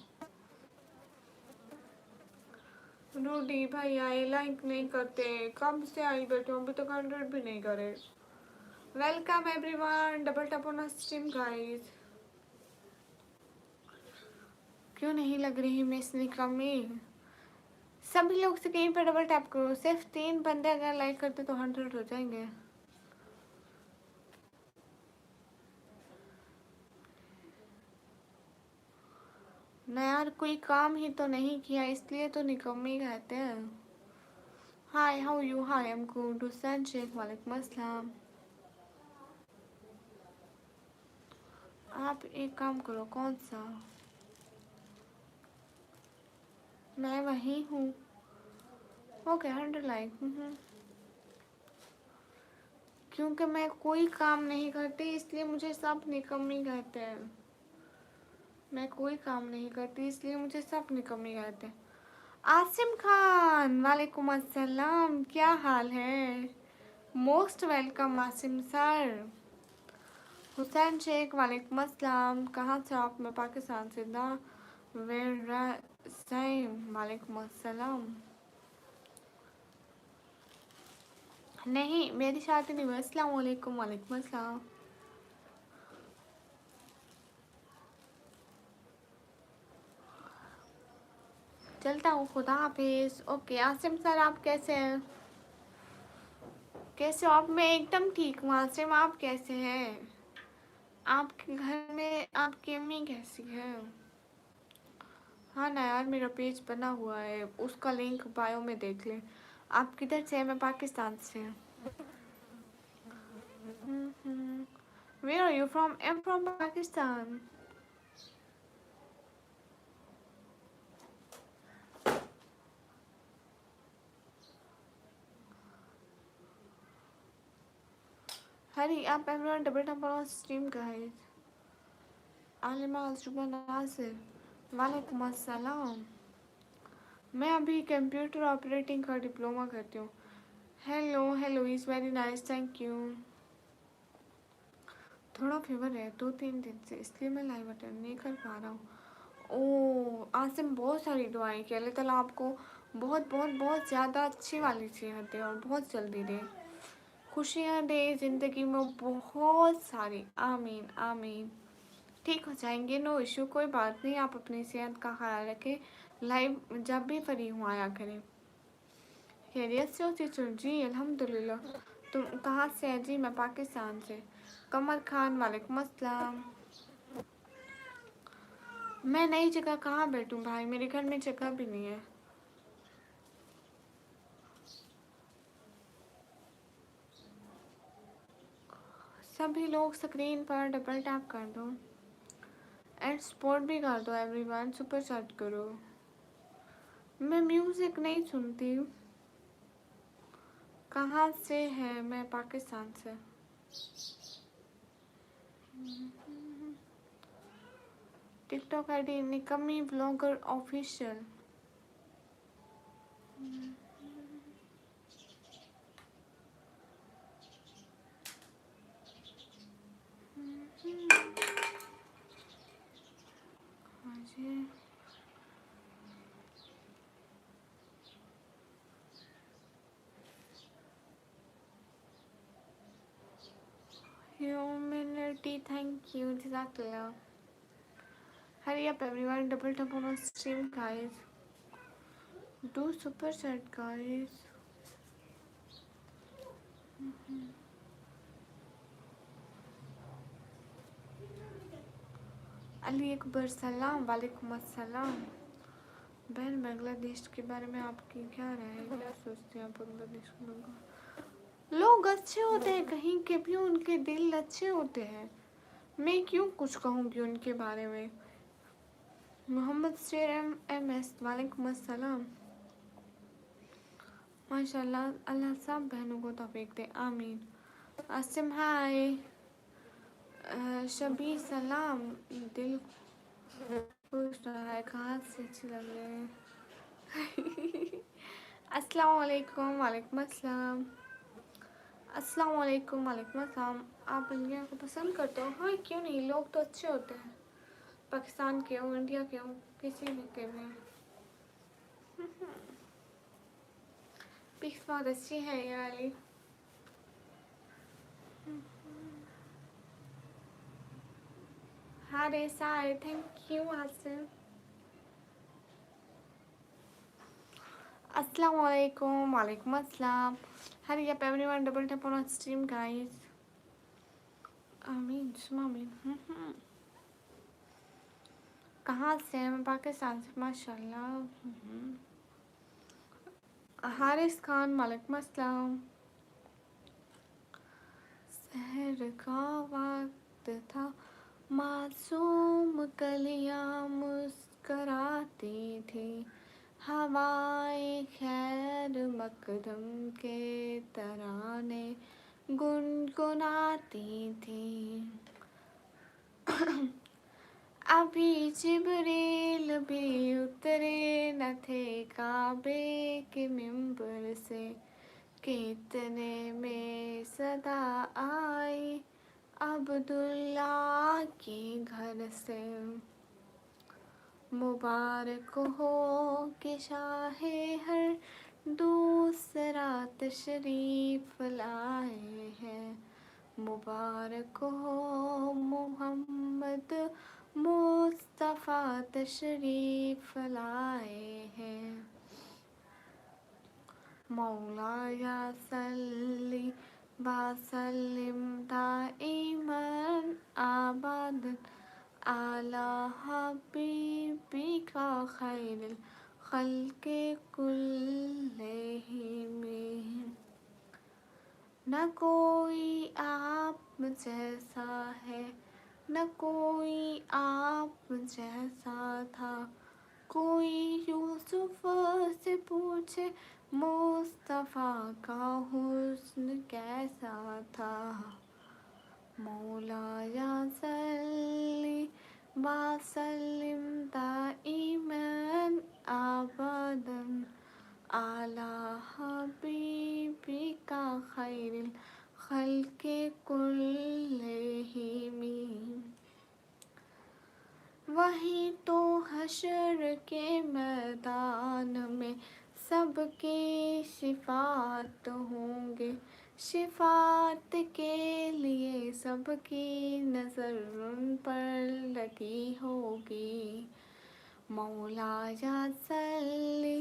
रूडी भैया ये लाइक नहीं करते, कब से आई बैठे हूँ, अभी तक 100 भी नहीं करे। Welcome everyone, double tap on stream guys. क्यों नहीं लग रही मिस निकमी। सभी लोग स्क्रीन पर डबल टैप करो, सिर्फ 3 बंदे अगर लाइक करते तो 100 हो जाएंगे। ना यार, कोई काम ही तो नहीं किया इसलिए तो निकम्मी कहते हैं। Hi how you. Hi I am good. Hussain Sheikh वालेकुम अस्सलाम। आप एक काम करो। कौन सा? मैं वही हूँ। Okay 100 like. क्योंकि मैं कोई काम नहीं करती इसलिए मुझे सब निकम्मी कहते हैं। मैं कोई काम नहीं करती इसलिए मुझे सब निकम्मी कहते हैं। आसिम खान वालेकुम अस्सलाम, क्या हाल है? Most welcome Asim sir. Hussain Sheikh वालेकुम अस्सलाम। कहाँ से आप? मैं पाकिस्तान से। दा वेरासैम वालेकुम अस्सलाम। नहीं, मेरी शादी नहीं हुई। अस्सलाम वालेकुम। वालेकुम अस्सलाम। चलता हूँ, खुदा हाफिज। ओके आसिम सर, आप कैसे हैं? कैसे हो आप? मैं एकदम ठीक हूँ आसिम, आप कैसे हैं? आपके घर में आपकी अम्मी कैसी है? हाँ ना यार, मेरा पेज बना हुआ है, उसका लिंक बायो में देख लें। आप किधर से हैं? मैं पाकिस्तान से हूँ। Where are you from? I'm from Pakistan. Hurry up everyone, double tap on stream guys. आलिमा सुबह नासिर वालेकुम अस्सलाम। मैं अभी कंप्यूटर ऑपरेटिंग का डिप्लोमा करती हूँ। Hello hello is very nice, thank you. थोड़ा फीवर है 2-3 दिन से, इसलिए मैं लाइव अटेंड नहीं कर पा रहा हूँ। ओह आसिम, बहुत सारी दुआएं कि अल्लाह ताला आपको बहुत बहुत बहुत ज़्यादा अच्छी वाली सेहत दे और बहुत जल्दी दे, खुशियाँ दे ज़िंदगी में बहुत सारी। आमीन आमीन। ठीक हो जाएंगे, नो इशू, कोई बात नहीं। आप अपनी सेहत का ख्याल रखें। लाइव जब भी फ्री हूँ आया करें। खैरियत से हो चीचू? जी अल्हम्दुलिल्लाह। तुम कहाँ से हैं? जी मैं पाकिस्तान से। कमर खान वालेकुम अस्सलाम। मैं नई जगह कहाँ बैठूँ भाई, मेरे घर में जगह भी नहीं है। सभी लोग स्क्रीन पर डबल टैप कर दो एंड सपोर्ट भी कर दो एवरीवन, सुपर चैट करो। मैं म्यूज़िक नहीं सुनती। कहाँ से है? मैं पाकिस्तान से। टिकटॉक आईडी निकम्मी blogger official. Humanity, thank you, Jazakallah. Hurry up, everyone! Double tap on our stream, guys. Do super chat, guys. Ali Akbar सलाम। वालेकुम अस्सलाम। बहन, बांग्लादेश के बारे में आपकी क्या राय है? क्या सोचते हैं आप बांग्लादेश के लोग? लोग अच्छे होते हैं कहीं के भी, उनके दिल अच्छे होते हैं। मैं क्यों कुछ कहूँगी उनके बारे में। मोहम्मद शेर MS, वालेकुम अस्सलाम। माशाल्लाह, अल्लाह सब बहनों को तौफीक दे, आमीन। आसिम हाय। शबी सलाम। दिल खुश रहा है, कहाँ से अच्छी लग रहे हैं। अस्सलाम वालेकुम। वालेकुम अस्सलाम। अस्सलाम वालेकुम। वालेकुम अस्सलाम। आप इंडिया को पसंद करते हो? हाँ, क्यों नहीं, लोग तो अच्छे होते हैं। पाकिस्तान के हो, इंडिया के हो, किसी भी के भी। पिक्स बहुत अच्छी है ये वाली। हाँ रे सारे, थैंक यू आसिम। अस्सलाम वालेकुम। वालेकुम अस्सलाम। Hurry up everyone, double tap on stream guys. आमीन सुमा आमीन। कहाँ से हैं? मैं पाकिस्तान से, माशाल्लाह। हारिस खान, वालेकुम अस्सलाम। सहर का वक्त था, मासूम कलियां मुस्कराती थी, हवाएं खैर मकदम के तराने गुनगुनाती थी। अभी जिब्रील भी उतरे न थे काबे के मिंबर से, कितने में सदा आई अब्दुल्ला के घर से। मुबारक हो कि शाहे हर दूसरा तशरीफ लाए हैं, मुबारक हो मोहम्मद मुस्तफ़ा तशरीफ लाए हैं। मौलाया सल्ली वसल्लिम दाइमन अबदन अला हबीबिका खैरिल खल्क़ि कुल्लिहिम। न कोई आप जैसा है, न कोई आप जैसा था, कोई यूसुफ से पूछे मुस्तफ़ा का हुस्न कैसा था। मौलाया सल्ली वसल्लिम दाइमन अबदन अला हबीबिका खैरिल खल्क़ि कुल्लिहिम। वही तो हशर के मैदान में सबके शिफात होंगे, शिफात के लिए सबकी नज़र उन पर लगी होगी। मौलाया सल्ली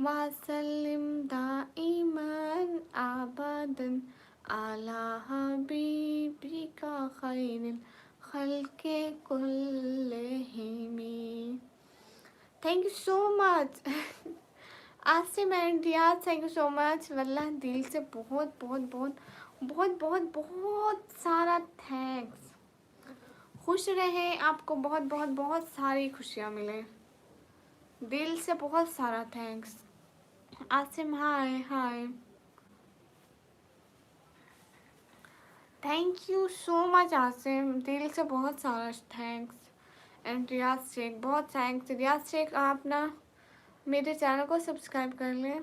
वसल्लिम दाइमन अबदन अला हबीबिका खैरिल खल्क़ि कुल्लिहिम। Thank you so much Asim and Riyaz, thank you so much. वल्लाह दिल से बहुत बहुत बहुत बहुत बहुत बहुत सारा थैंक्स। खुश रहे, आपको बहुत बहुत बहुत सारी खुशियाँ मिले, दिल से बहुत सारा thanks. Asim hi hi, thank you so much Asim, दिल से बहुत सारा थैंक्स। एंड रियाज शेख, बहुत थैंक्स रियाज शेख। आप ना मेरे चैनल को सब्सक्राइब कर लें।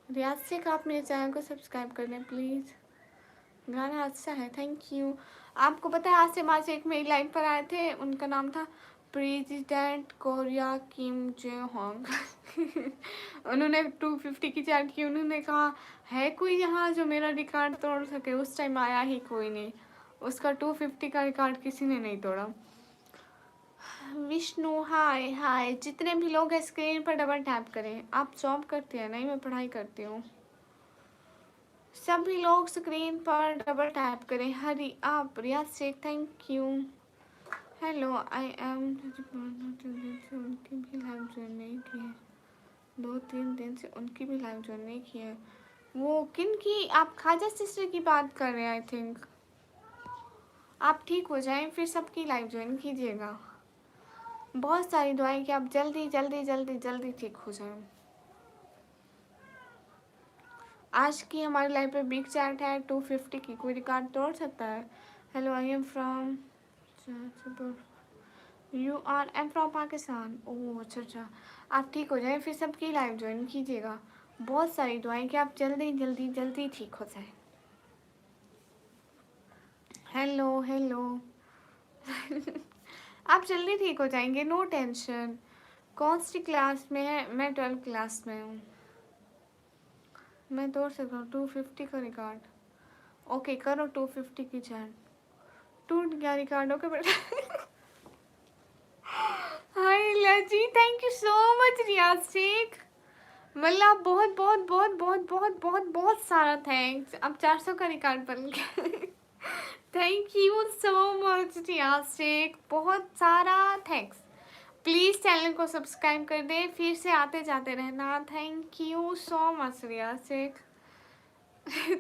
रियाज शेख आप मेरे चैनल को सब्सक्राइब कर लें प्लीज़। गाना अच्छा है, थैंक यू। आपको पता है आज से मार्च एक मेरी लाइव पर आए थे, उनका नाम था प्रेसिडेंट कोरिया किम जे होंग। उन्होंने 250 की चैट की। उन्होंने कहा है कोई यहाँ जो मेरा रिकॉर्ड तोड़ सके। उस टाइम आया ही कोई नहीं, उसका 250 का रिकॉर्ड किसी ने नहीं तोड़ा। विष्णु हाय हाय। जितने भी लोग हैं स्क्रीन पर डबल टैप करें। आप जॉब करते हैं? नहीं, मैं पढ़ाई करती हूँ। सभी लोग स्क्रीन पर डबल टैप करें। हरी आप Riyaz Sheikh, thank you. Hello I am. उनकी भी लाइव ज्वाइन नहीं की है, 2-3 दिन से उनकी भी लाइव ज्वाइन नहीं की है। वो किन की? आप खाजा सिस्टर की बात कर रहे हैं आई थिंक। आप ठीक हो जाएं फिर सबकी लाइव ज्वाइन कीजिएगा। बहुत सारी दुआएं कि आप जल्दी जल्दी जल्दी जल्दी ठीक हो जाएं। आज की हमारी लाइफ पे बिग चैट है 250 की। कोई रिकॉर्ड तोड़ सकता है? Hello I am from you are am from Pakistan. Oh अच्छा अच्छा। आप ठीक हो जाएं फिर सबकी लाइव ज्वाइन कीजिएगा। बहुत सारी दुआएं कि आप जल्दी जल्दी जल्दी ठीक हो जाएं। Hello hello. आप जल्दी ठीक हो जाएंगे, नो टेंशन। कौन सी क्लास में है? मैं 12th क्लास में हूँ। मैं तोड़ सकता हूँ 250 का रिकॉर्ड। ओके करो 250 की चैट। टूट गया रिकॉर्ड, ओके बेटा। हाय लजी, thank you so much Riyaz Sheikh. मतलब बहुत बहुत बहुत बहुत बहुत बहुत बहुत सारा थैंक्स। अब 400 का रिकॉर्ड बन गया। Thank you so much Riyaz Sheikh, बहुत सारा थैंक्स। प्लीज़ चैनल को सब्सक्राइब कर दें, फिर से आते जाते रहना। Thank you so much Riyaz Sheikh.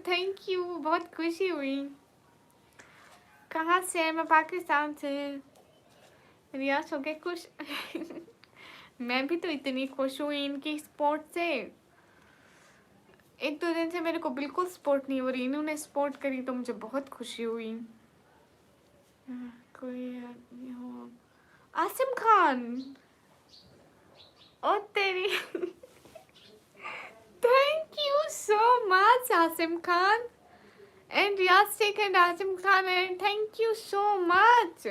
Thank you, बहुत खुशी हुई। कहाँ से है? मैं पाकिस्तान से। रियाज हो गए खुश। मैं भी तो इतनी खुश हुई इनकी सपोर्ट से। 1-2 दिन से मेरे को बिल्कुल सपोर्ट नहीं हो रही, इन्होंने सपोर्ट करी तो मुझे बहुत खुशी हुई। कोई हो? आसिम खान, ओ तेरी। Thank you so much Asim Khan and Riyaz Sheikh and Asim Khan and thank you so much.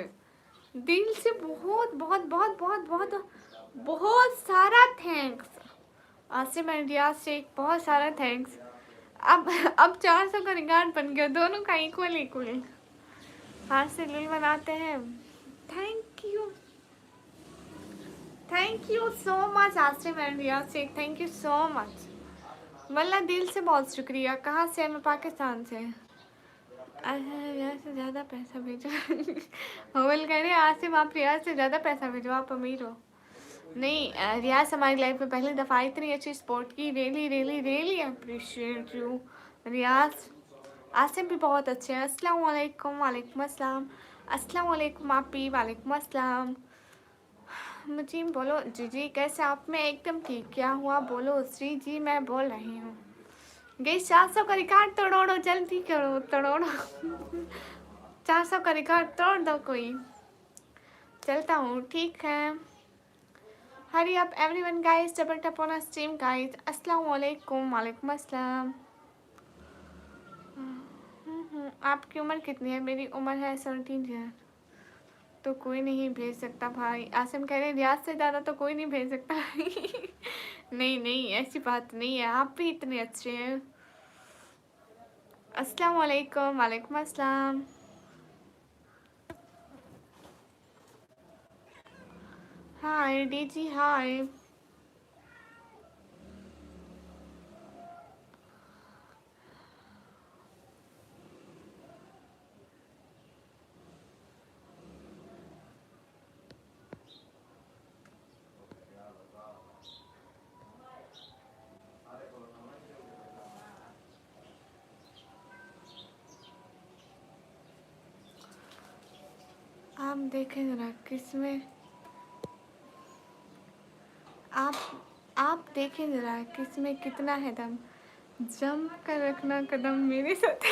दिल से बहुत बहुत बहुत बहुत बहुत बहुत सारा थैंक्स। आसिम एंड रियाज शेख, बहुत सारा थैंक्स। अब 400 का रिकॉर्ड बन गया, दोनों का इक्वल इक्वल। हाथ से लिल बनाते हैं। Thank you so much Asim and Riyaz Sheikh, thank you so much. वल्ला दिल से बहुत शुक्रिया। कहाँ से? मैं पाकिस्तान से। रियाज से ज़्यादा पैसा भेजो। होल कह रहे आसिम आप रियाज से ज़्यादा पैसा भेजो, आप अमीर हो। नहीं रियाज हमारी लाइफ में पहली दफ़ा इतनी अच्छी सपोर्ट की। Really really really appreciate you Riyaz. Asim भी बहुत अच्छे हैं। अस्सलाम वालेकुम। वालेकुम अस्सलाम। अस्सलाम वालेकुम आपी। वालेकुम अस्सलाम। मुझे बोलो जी जी कैसे आप? मैं एकदम ठीक। क्या हुआ बोलो? श्री जी मैं बोल रही हूँ। गई 400 का रिकॉर्ड तोड़ो, जल्दी करो तोड़ो। 400 का रिकॉर्ड तोड़ दो कोई। चलता हूँ ठीक है। हरी up everyone guys, double tap on stream guys. अस्सलाम वालेकुम। वालेकुम अस्सलाम। आपकी उम्र कितनी है? मेरी उम्र है 17 ईयर। तो कोई नहीं भेज सकता भाई। आसिम कह रहे रियाज से ज़्यादा तो कोई नहीं भेज सकता। नहीं नहीं ऐसी बात नहीं है, आप भी इतने अच्छे हैं। अस्सलाम वालेकुम। वालेकुम अस्सलाम। हाय डी जी हाय। आप देखें ज़रा किसमें आप देखें ज़रा किसमें कितना है दम। जम कर रखना कदम मेरे साथ।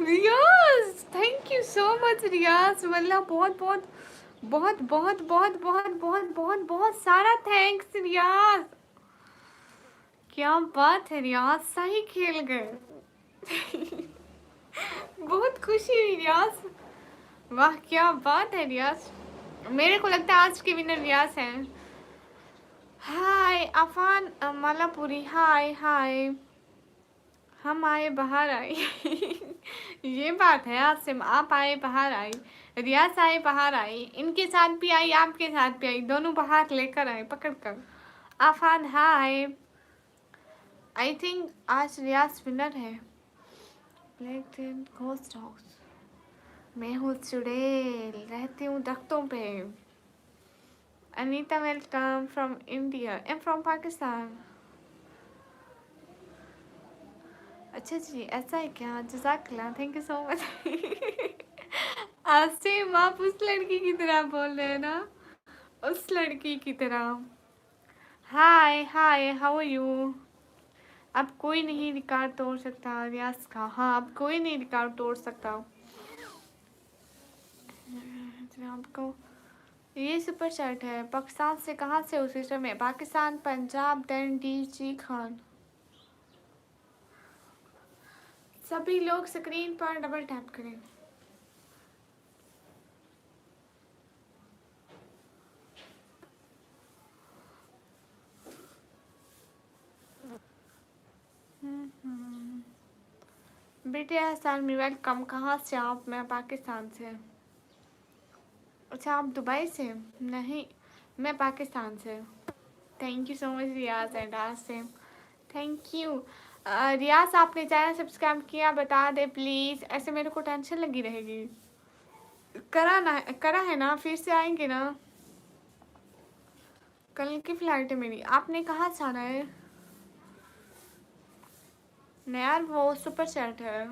रियाज थैंक यू सो मच रियाज, मतलब बहुत बहुत बहुत बहुत बहुत बहुत बहुत बहुत बहुत सारा थैंक्स रियाज। क्या बात है रियाज, सही खेल गए। बहुत खुशी हुई रियाज। वाह क्या बात है रियाज, मेरे को लगता है आज के विनर रियाज हैं। हाय अफान मालापुरी, हाय हाय। हम आए बाहर आई। ये बात है आसिम, आप आए बाहर आई, रियाज आए बाहर आई, इनके साथ भी आई आपके साथ भी आई, दोनों बाहर लेकर आए पकड़ कर। आफान हाय। आई थिंक आज रियाज विनर है। Black ghost house. मैं हूँ चुड़ैल, रहती हूँ दख्तों पे। Anita welcome from India, am from Pakistan. अच्छा जी ऐसा है क्या, जज़ाकल्लाह, thank you so much. Asim आप उस लड़की की तरह बोल रहे हैं ना, उस लड़की की तरह। हाय हाय हाउ आर यू। अब कोई नहीं रिकॉर्ड तोड़ सकता रियाज का, हाँ अब कोई नहीं रिकॉर्ड तोड़ सकता। आपको ये सुपर चैट है। पाकिस्तान से कहाँ से हो सिस्टर में, पाकिस्तान पंजाब देन डीजी खान। सभी लोग स्क्रीन पर डबल टैप करें। बेटे हसन मी वेलकम, कहाँ से आप। मैं पाकिस्तान से। अच्छा आप दुबई से। नहीं मैं पाकिस्तान से। Thank you so much Riyaz and Asim, thank you. Riyaz आपने चैनल सब्सक्राइब किया बता दे प्लीज़, ऐसे मेरे को टेंशन लगी रहेगी। करा ना, करा है ना, फिर से आएंगे ना। कल की फ्लाइट है मेरी। आपने कहाँ से आना है। नहीं यार वो सुपर चैट है।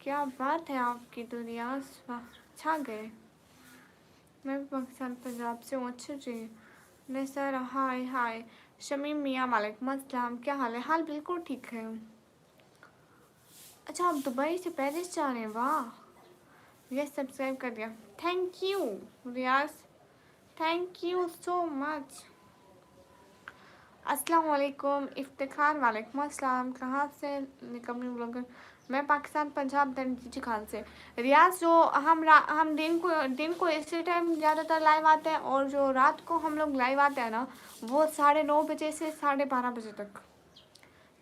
क्या बात है आपकी तो रियाज, वाह छा गए। मैं भी पाकिस्तान पंजाब से हूँ। अच्छा जी। नहीं सर हाय हाय। शमीम मियाँ वालेकुम अस्सलाम, क्या हाल है। हाल बिल्कुल ठीक है। अच्छा आप दुबई से पेरिस जा रहे हैं, वाह। यस सब्सक्राइब कर दिया, thank you Riyaz, thank you so much. अस्सलाम वालेकुम इफ्तिखार, वालेकुम अस्सलाम। कहाँ से निकम्मी ब्लॉगर। मैं पाकिस्तान पंजाब जी खान से। रियाज जो हम दिन को इसी टाइम ज़्यादातर लाइव आते हैं, और जो रात को हम लोग लाइव आते हैं ना, वो 9:30 बजे से 12:30 बजे तक।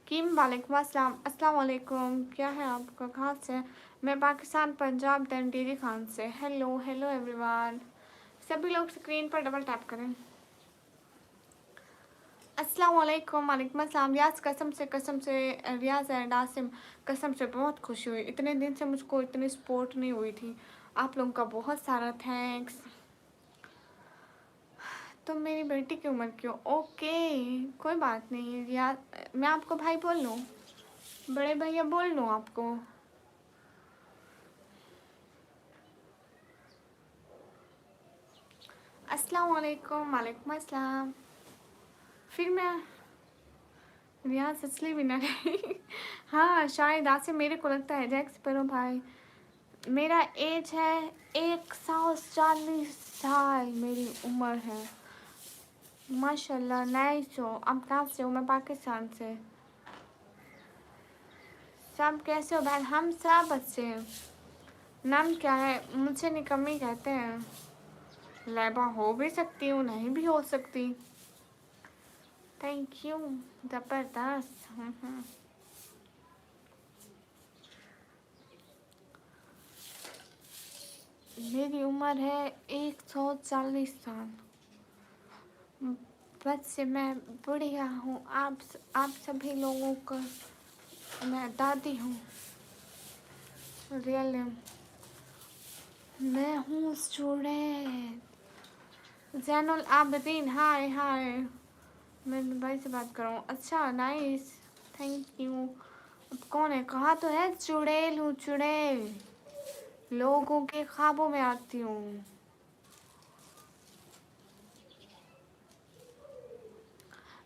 किम वालेकुम अस्सलाम, अस्सलाम वालेकुम, क्या है आपका, कहाँ से। मैं पाकिस्तान पंजाब जी खान से। Hello hello everyone. सभी लोग स्क्रीन पर डबल टैप करें। अस्सलाम वालेकुम, वालेकुम अस्सलाम। रियाज कसम से रियाज एंड आसिम कसम से बहुत खुशी हुई, इतने दिन से मुझको इतनी सपोर्ट नहीं हुई थी। आप लोगों का बहुत सारा थैंक्स। तुम मेरी बेटी की उम्र की हो, ओके कोई बात नहीं रियाज। मैं आपको भाई बोल लूँ, बड़े भैया बोल लूँ आपको। अस्सलाम वालेकुम, वालेकुम अस्सलाम। फिर मैं रियाज असली विनर है। हाँ शायद आसिम, मेरे को लगता है जैक्स परो भाई। मेरा एज है 140 साल मेरी उम्र है। माशाल्लाह नाइस हो। आप कहाँ से हो। मैं पाकिस्तान से। सब कैसे हो बहन, हम सब अच्छे हैं। नाम क्या है। मुझे निकम्मी कहते हैं। लैबा हो भी सकती हूँ, नहीं भी हो सकती। थैंक यू ज़बरदस्त। मेरी उम्र है 140 साल। बस से मैं बढ़िया हूँ। आप सभी लोगों का मैं दादी हूँ। रियल नेम मैं हूँ स्टूडेंट। जैनुल आबदीन, हाय हाय। मैं दुबई से बात कर रहा हूँ। अच्छा नाइस, थैंक यू। अब कौन है, कहा तो है चुड़ैल हूँ, चुड़ैल लोगों के ख्वाबों में आती हूँ।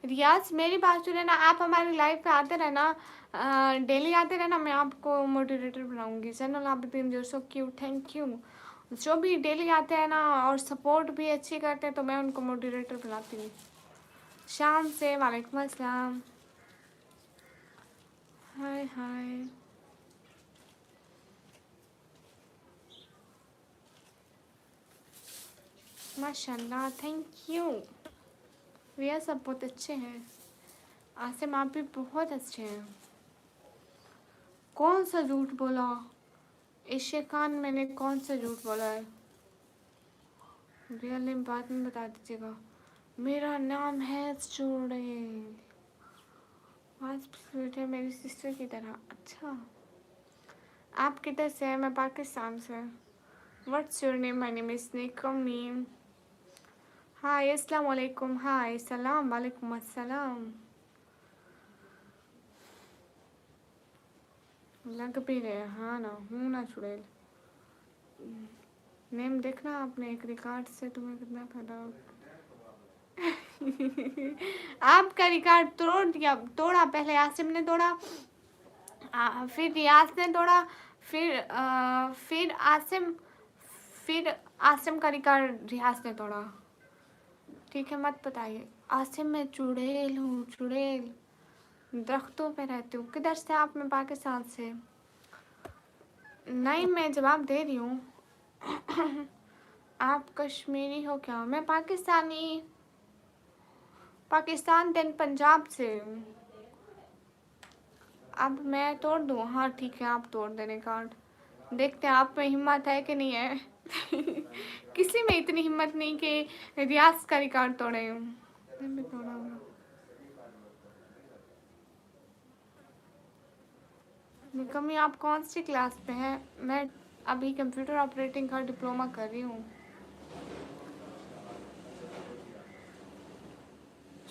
रियाज मेरी बात सुने ना, आप हमारी लाइव पे आते रहना, डेली आते रहना, मैं आपको मोटिवेटर बनाऊंगी। Channel Abidin you so cute, thank you. जो भी डेली आते हैं ना और सपोर्ट भी अच्छी करते हैं तो मैं उनको मोटिवेटर बनाती हूँ। शाम से वालेकुम अस्सलाम। हाय हाय, माशाल्लाह, थैंक यू। रिया सब बहुत अच्छे हैं। आसिम आप भी बहुत अच्छे हैं। कौन सा झूठ बोला एशिया खान, मैंने कौन सा झूठ बोला है? रियल नेम बाद में बता दीजिएगा। मेरा नाम है चुड़ैल। आज स्वीट है मेरी सिस्टर की तरह। अच्छा, आप किधर से हैं? मैं पाकिस्तान से। What's your name? My name is निकमी। हाय अस्सलाम वालेकुम। हाय सलाम वालेकुम अस्सलाम। लग भी रहे, हाँ ना, हूँ ना चुड़ैल। नेम देखना आपने, एक रिकॉर्ड से तुम्हें कितना फायदा। आपका रिकॉर्ड तोड़ दिया, तोड़ा। पहले आसिम ने तोड़ा, फिर रियाज ने तोड़ा, फिर आसिम, फिर आसिम का रिकॉर्ड रियाज ने तोड़ा। ठीक है, मत बताइए। आसिम मैं चुड़ैल हूँ, चुड़ैल, दरख्तों पे रहती हूँ। किधर से आप? मैं पाकिस्तान से। नहीं, मैं जवाब दे रही हूँ। आप कश्मीरी हो क्या? मैं पाकिस्तानी, पाकिस्तान देन पंजाब से। अब मैं तोड़ दूँ? हाँ ठीक है, आप तोड़ देने कार्ड। देखते हैं आप में हिम्मत है कि नहीं है। किसी में इतनी हिम्मत नहीं कि रियाज का रिकॉर्ड तोड़े। मैं भी तोड़ा होगा। निकम्मी आप कौन सी क्लास पे हैं? मैं अभी कंप्यूटर ऑपरेटिंग का डिप्लोमा कर रही हूँ।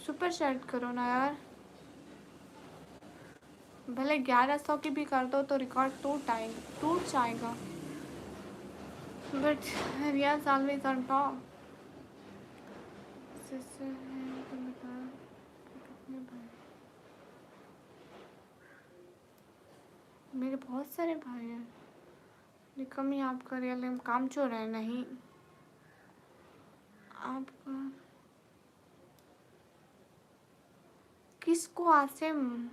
सुपर चैट करो ना यार, भले 1100 की भी कर दो तो रिकॉर्ड टूट जाएगा। But Riyaz always on top. Sister है तो बता कितने भाई? मेरे बहुत सारे भाई हैं। निकम्मी आपका रियल नेम कामचोर है? नहीं, आपका किसको? आसिम,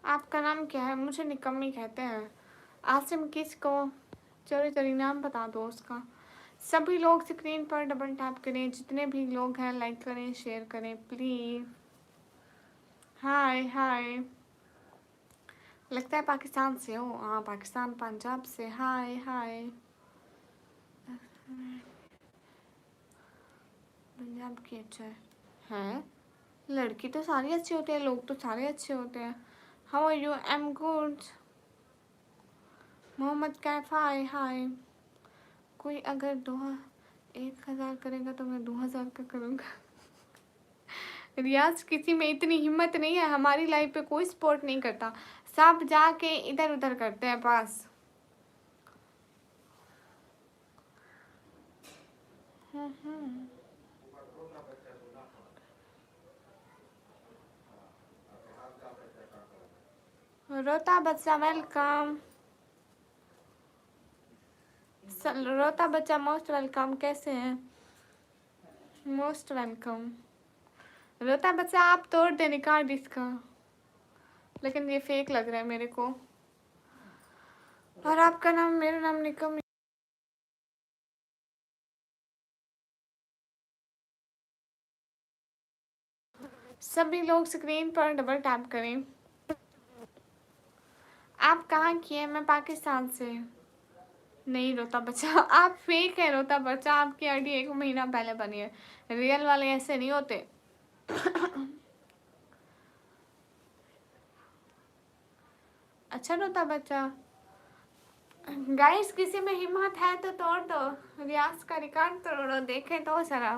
आपका नाम क्या है? मुझे निकम्मी कहते हैं। आसिम किसको? चलो चलिए नाम बता दो उसका। सभी लोग स्क्रीन पर डबल टैप करें, जितने भी लोग हैं लाइक करें, शेयर करें प्लीज। हाय हाय, लगता है पाकिस्तान से हो। हाँ पाकिस्तान, पंजाब से। हाय हाय, पंजाब की। अच्छा है। लड़की तो सारी अच्छी होती है, लोग तो सारे अच्छे होते हैं। How are you? I am good. Mohammad Kaif, hi hi. कोई अगर 1000 करेगा तो मैं 2000 का करूँगा। रियाज किसी में इतनी हिम्मत नहीं है, हमारी लाइफ पे कोई सपोर्ट नहीं करता, सब जाके इधर उधर करते हैं पास। रोता बच्चा वेलकम। रोता बच्चा मोस्ट वेलकम। कैसे हैं? Most welcome. रोता बच्चा आप तोड़ दे रिकॉर्ड इसका, लेकिन ये फेक लग रहा है मेरे को। और आपका नाम? मेरा नाम निकम। सभी लोग स्क्रीन पर डबल टैप करें। आप कहाँ की हैं? मैं पाकिस्तान से। नहीं रोता बच्चा, आप फेक है। रोता बच्चा आपकी आईडी 1 महीना पहले बनी है, रियल वाले ऐसे नहीं होते। अच्छा रोता बच्चा, गाइस किसी में हिम्मत है तो तोड़ दो, रियाज का रिकॉर्ड तोड़ो, देखे तो जरा।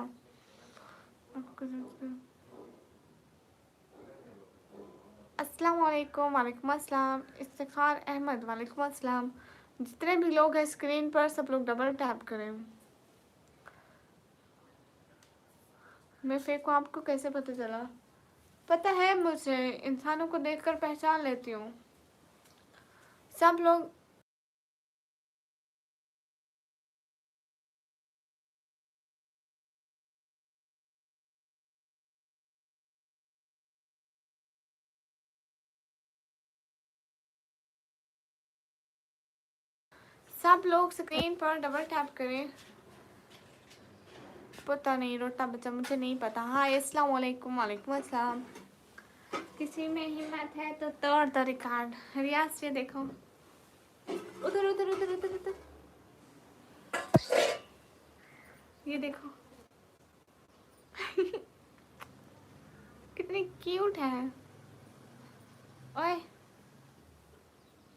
अस्सलाम वालेकुम। वालेकुम अस्सलाम। इफ्तिखार अहमद, वालेकुम अस्सलाम। जितने भी लोग हैं स्क्रीन पर सब लोग डबल टैप करें। मैं फेक हूँ, आपको कैसे पता चला? पता है मुझे, इंसानों को देखकर पहचान लेती हूँ। सब लोग सब लोग स्क्रीन पर डबल टैप करें। पता नहीं रोटा बच्चा, मुझे नहीं पता। हाँ, अस्सलाम वालेकुम। वालेकुम अस्सलाम। किसी में हिम्मत है तो तोड़ दो रिकॉर्ड। रियाज, ये देखो, उधर उधर उधर उधर उधर, ये देखो। कितनी क्यूट है। ओए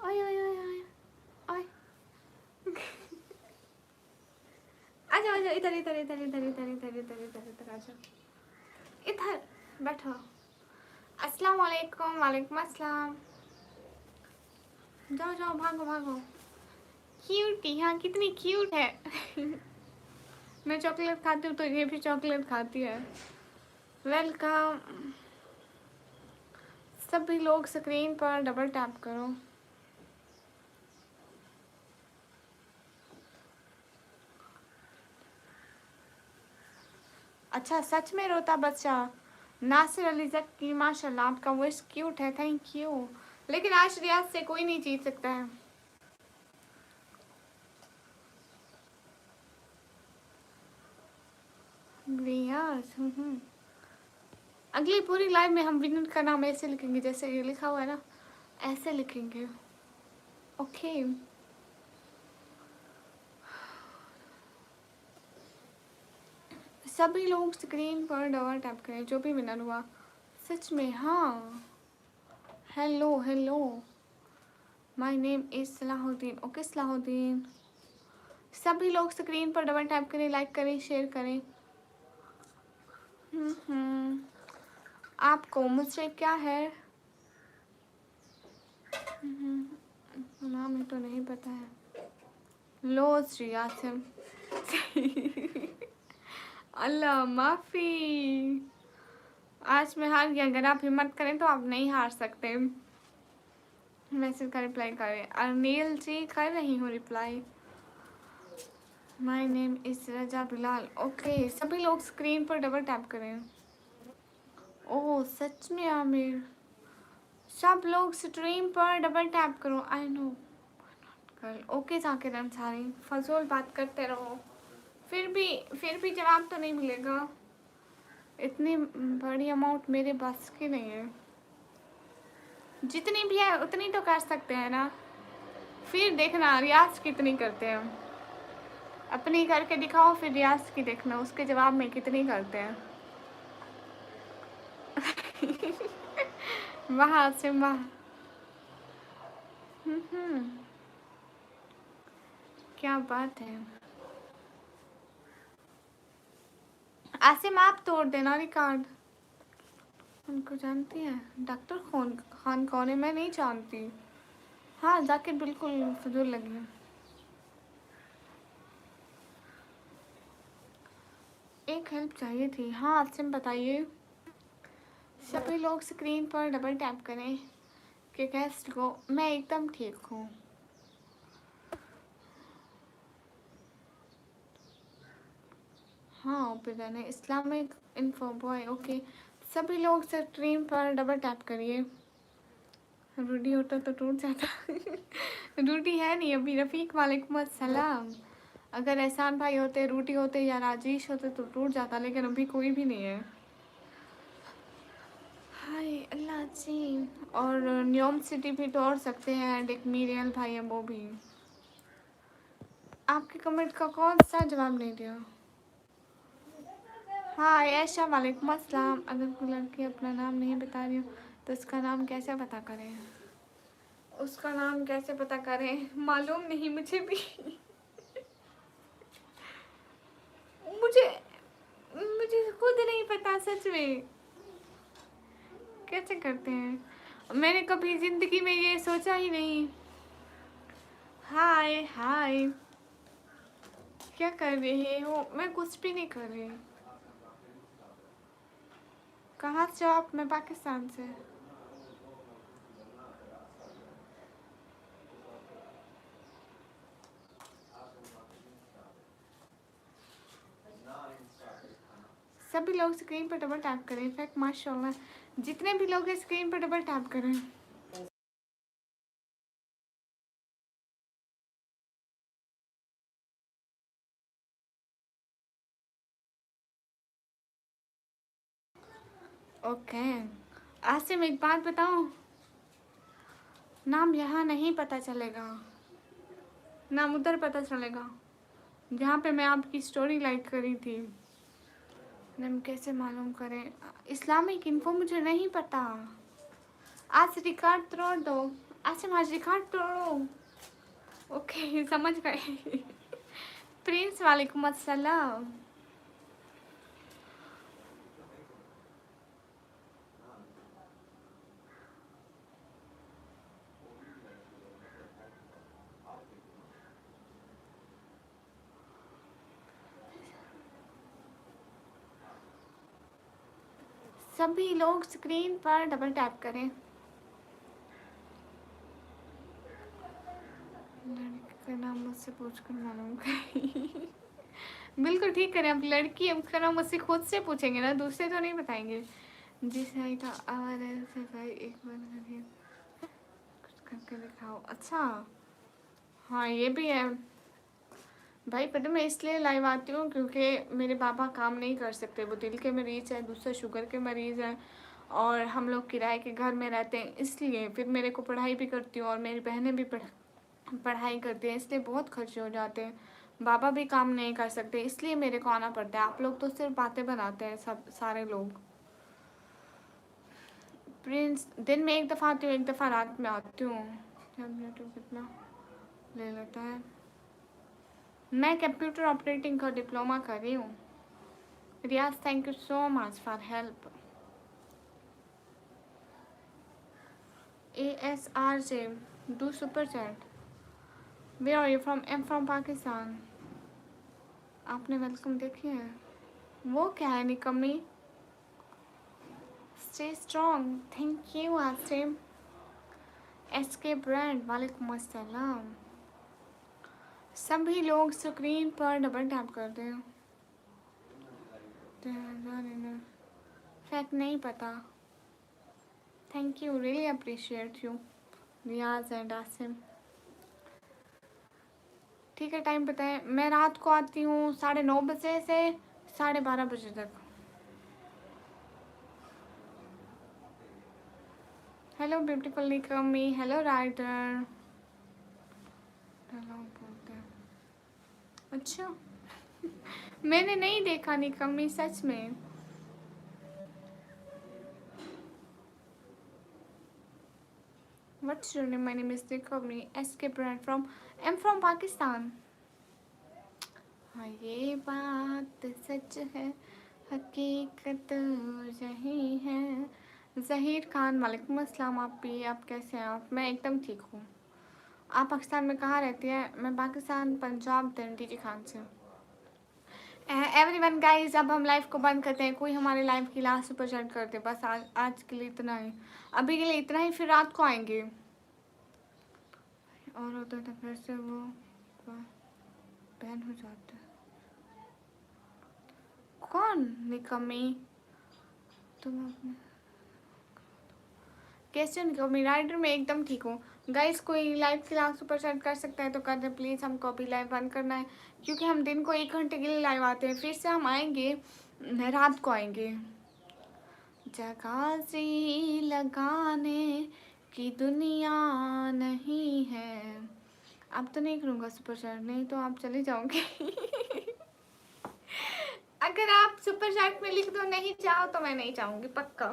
ओए ओए ओए ओए ओए। आजा आजा, इधर इधर इधर इधर इधर इधर इधर इधर इधर आजा, इधर बैठो। अस्सलाम वालेकुम। वालेकुम अस्सलाम। जाओ जाओ, भागो भागो। क्यूटी, हाँ कितनी क्यूट है। मैं चॉकलेट खाती हूँ तो ये भी चॉकलेट खाती है। वेलकम। सभी लोग स्क्रीन पर डबल टैप करो। अच्छा, सच में रोता बच्चा। नासिर अली जक्की, माशाल्लाह, आपका वॉइस क्यूट है, थैंक यू। लेकिन आज रियाज से कोई नहीं जीत सकता है। रियाज, अगली पूरी लाइव में हम विनर का नाम ऐसे लिखेंगे जैसे ये लिखा हुआ है ना, ऐसे लिखेंगे। ओके। सभी लोग स्क्रीन पर डबल टैप करें जो भी विनर हुआ। सच में, हाँ। Hello hello, my name is Salahuddin. Okay Salahuddin. सभी लोग स्क्रीन पर डबल टैप करें, लाइक करें, शेयर करें। आपको मुझसे क्या है? नाम ही तो नहीं पता है। लो श्री आसिम। अल्लाह माफ़ी। आज मैं हार गया। अगर आप हिम्मत करें तो आप नहीं हार सकते। मैसेज का रिप्लाई करें। अनिल जी, कर रही हूँ reply. My name is Raza Bilal. Okay, सभी लोग स्क्रीन पर डबल टैप करें। ओह सच में आमिर। सब लोग स्ट्रीम पर डबल टैप करो। आई नो कल। ओके जाकिर अंसारी, फजूल बात करते रहो। फिर भी जवाब तो नहीं मिलेगा। इतनी बड़ी अमाउंट मेरे बस की नहीं है। जितनी भी है उतनी तो कर सकते हैं ना। फिर देखना रियाज कितनी करते हैं। अपनी करके दिखाओ, फिर रियाज की देखना उसके जवाब में कितनी करते हैं। वहाँ से वहाँ। क्या बात है। आसिम, आप तोड़ देना रिकॉर्ड। उनको जानती है? डॉक्टर खान कौन है? मैं नहीं जानती। हाँ जाकिर, बिल्कुल फजूल लगी है। एक हेल्प चाहिए थी। हाँ आसिम बताइए। सभी लोग स्क्रीन पर डबल टैप करें कि गेस्ट को। मैं एकदम ठीक हूँ। हाँ ओपेरा ने इस्लामिक इन्फो बॉय। ओके, सभी लोग स्क्रीन पर डबल टैप करिए। रूडी होता तो टूट जाता। रूडी है नहीं अभी। रफ़ीक, वालेकुम अस्सलाम। अगर एहसान भाई होते, रूडी होते या राजेश होते तो टूट जाता, लेकिन अभी कोई भी नहीं है। हाय अल्लाह जी। और न्योम सिटी भी तोड़ सकते हैं। डिक मीरियल भाई है वो भी। आपके कमेंट का कौन सा जवाब नहीं दिया? हाँ ऐशा, वालेकुम अस्सलाम। अगर कोई लड़की अपना नाम नहीं बता रही हो तो उसका नाम कैसे पता करें? उसका नाम कैसे पता करें? मालूम नहीं मुझे भी। मुझे मुझे खुद नहीं पता सच में। कैसे करते हैं? मैंने कभी जिंदगी में ये सोचा ही नहीं। हाय हाय, क्या कर रहे हो? मैं कुछ भी नहीं कर रही। कहाँ से हो आप? मैं पाकिस्तान से। सभी लोग स्क्रीन पर डबल टैप करें। इनफैक्ट माशाल्लाह जितने भी लोग हैं स्क्रीन पर डबल टैप करें। ओके आसिम, एक बात बताऊं, नाम यहाँ नहीं पता चलेगा, नाम उधर पता चलेगा जहाँ पे मैं आपकी स्टोरी लाइक करी थी। हम कैसे मालूम करें? इस्लामिक इन्फो मुझे नहीं पता। आज रिकॉर्ड तोड़ दो। आसिम आज रिकॉर्ड तोड़ो। ओके समझ गए। प्रिंस वालेकुम अस्सलाम। सभी लोग स्क्रीन पर डबल टैप करें। लड़की का नाम मुझसे पूछकर मालूम करें। बिल्कुल ठीक करें। अब लड़की उसका नाम मुझसे खुद से पूछेंगे ना, दूसरे तो नहीं बताएंगे। जी सही था। और ऐसे भाई एक बार करिए, कुछ करके दिखाओ। अच्छा हाँ ये भी है भाई। पता मैं इसलिए लाइव आती हूँ क्योंकि मेरे पापा काम नहीं कर सकते, वो दिल के मरीज़ हैं, दूसरा शुगर के मरीज़ हैं, और हम लोग किराए के घर में रहते हैं, इसलिए फिर मेरे को पढ़ाई भी करती हूँ और मेरी बहनें भी पढ़ाई करती हैं, इसलिए बहुत खर्चे हो जाते हैं। बाबा भी काम नहीं कर सकते, इसलिए मेरे को आना पड़ता है। आप लोग तो सिर्फ बातें बनाते हैं, सब सारे लोग। प्रिंस दिन में एक दफ़ा आती हूँ, एक दफ़ा रात में आती हूँ। कितना ले लेता है? मैं कंप्यूटर ऑपरेटिंग का डिप्लोमा कर रही हूँ। Riyaz thank you so much for help. ASRJ do super chat. Where are you from? Am from Pakistan. आपने वेलकम देखी है? वो क्या है निकम्मी? Stay strong. Thank you Asim. SK brand वालेकुम अस्सलाम। सभी लोग स्क्रीन पर डबल टैप कर दें। फैक्ट नहीं पता। Thank you, really appreciate you Riyaz and Asim. ठीक है टाइम बताएं। मैं रात को आती हूँ 9:30 से 12:30 तक। हेलो ब्यूटीफुल निकम्मी। Hello writer. हेलो बोलते हैं। अच्छा मैंने नहीं देखा निकम्मी सच में। What's your name? My name is Nikommi. SK brand from I'm from Pakistan. हाँ ये बात सच है, हकीकत यही है। ज़हीर खान वालेकुम अस्सलाम। आप भी, आप कैसे हैं आप? मैं एकदम ठीक हूँ। आप पाकिस्तान में कहाँ रहती हैं? मैं पाकिस्तान पंजाब DG खान से। एवरीवन गाइस अब हम लाइव को बंद करते हैं। कोई हमारे लाइव की लास्ट सुपर चैट करते, बस आज के लिए इतना ही, अभी के लिए इतना ही, फिर रात को आएंगे। और होता था फिर से वो बैन हो जाता है। कौन निकम्मी? तुम अपने कैसे निकम्मी? राइडर में एकदम ठीक हूँ। गाइस कोई लाइव के लास्ट सुपर चैट कर सकता है तो कर दे प्लीज़। हमको अभी लाइव बंद करना है क्योंकि हम दिन को 1 घंटे के लिए लाइव आते हैं, फिर से हम आएंगे रात को आएंगे। जगह सी लगाने की दुनिया नहीं है। अब तो नहीं करूँगा सुपर चैट, नहीं तो आप चले जाओगे। अगर आप सुपर चैट में लिख दो नहीं चाहो तो मैं नहीं चाहूँगी पक्का।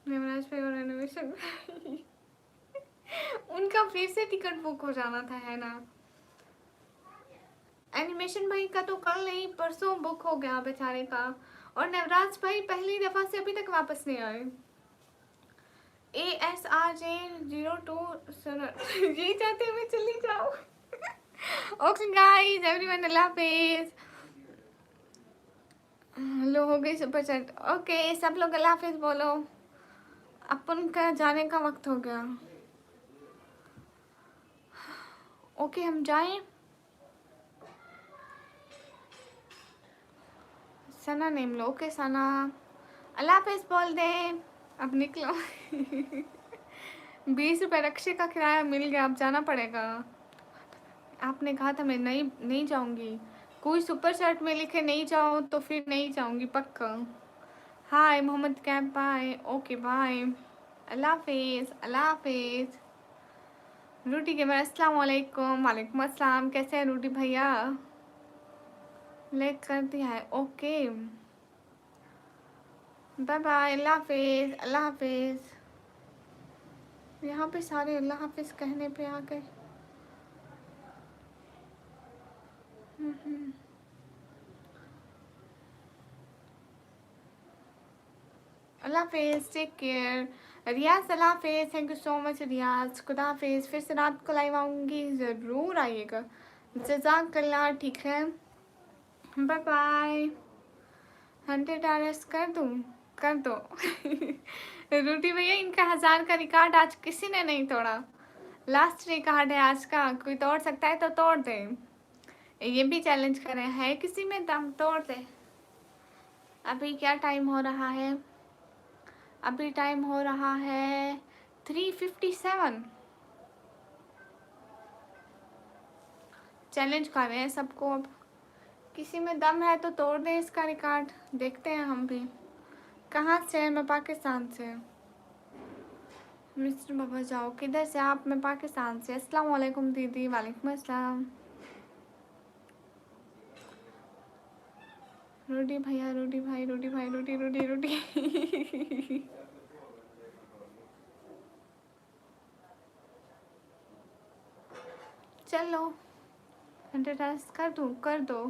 देवराज भाई और एनिमेशन उनका फिर से टिकट बुक हो जाना था, है ना? एनिमेशन भाई का तो कल नहीं परसों बुक हो गया बेचारे का, और नवराज भाई पहली दफ़ा से अभी तक वापस नहीं आए। ASRJ02 ये चाहते हैं मैं चली जाऊँ। ओके गाइस एवरीवन अल्लाह हाफिज़। लो हो गई सुपर चैट। ओके सब लोग अल्लाह हाफिज बोलो, अपन का जाने का वक्त हो गया। ओके हम जाएं। सना नेम लो। ओके सना अल्लाह हाफिज बोल दे, अब निकलो। 20 रुपये रक्शे का किराया मिल गया, अब जाना पड़ेगा। आपने कहा था मैं नहीं नहीं जाऊंगी। कोई सुपर चैट में लिखे नहीं जाओ तो फिर नहीं जाऊंगी पक्का। हाय मोहम्मद कैब बाय। ओके बाय, अल्लाह हाफिज अल्लाह हाफिज। रूटी के मैं अस्सलाम वालेकुम। वालेकुम अस्सलाम, कैसे हैं रूटी भैया? लाइक कर दिया है। ओके बाय बाय, अल्लाह हाफिज अल्लाह हाफिज। यहाँ पे सारे अल्लाह हाफिज कहने पे आ गए। अल्लाह हाफिज, टेक केयर। रियाज अल्लाह हाफिज, thank you so much Riyaz, खुदा हाफिज। फिर से रात को लाइव आऊँगी, ज़रूर आइएगा। जज़ाकल्लाह, ठीक है, बाय बाय। 100 कर दूँ? कर दो। रूटी भैया इनका 1000 का रिकॉर्ड आज किसी ने नहीं तोड़ा। लास्ट रिकॉर्ड है आज का, कोई तोड़ सकता है तो तोड़ दे। ये भी चैलेंज करें, है किसी में दम, तोड़ दे। अभी क्या टाइम हो रहा है? अभी टाइम हो रहा है 3:57। चैलेंज कर रहे हैं सबको, अब किसी में दम है तो तोड़ दें इसका रिकॉर्ड। देखते हैं हम भी। कहाँ से है? मैं पाकिस्तान से। मिस्टर बाबा जाओ, किधर से आप? मैं पाकिस्तान से। अस्सलाम वालेकुम दीदी। वालेकुम अस्सलाम। रोटी भैया, रोटी भाई, रोटी भाई, रोटी रोटी रोटी। चलो 100 कर दूँ? कर दो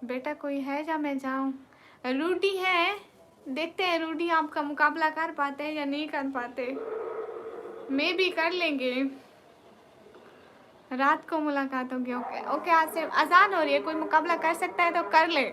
बेटा। कोई है या मैं जाऊँ? रूटी है, देखते हैं रूटी आपका मुकाबला कर पाते हैं या नहीं कर पाते। मैं भी कर लेंगे, रात को मुलाकात होगी। ओके ओके, आज से अजान हो रही है, कोई मुकाबला कर सकता है तो कर ले।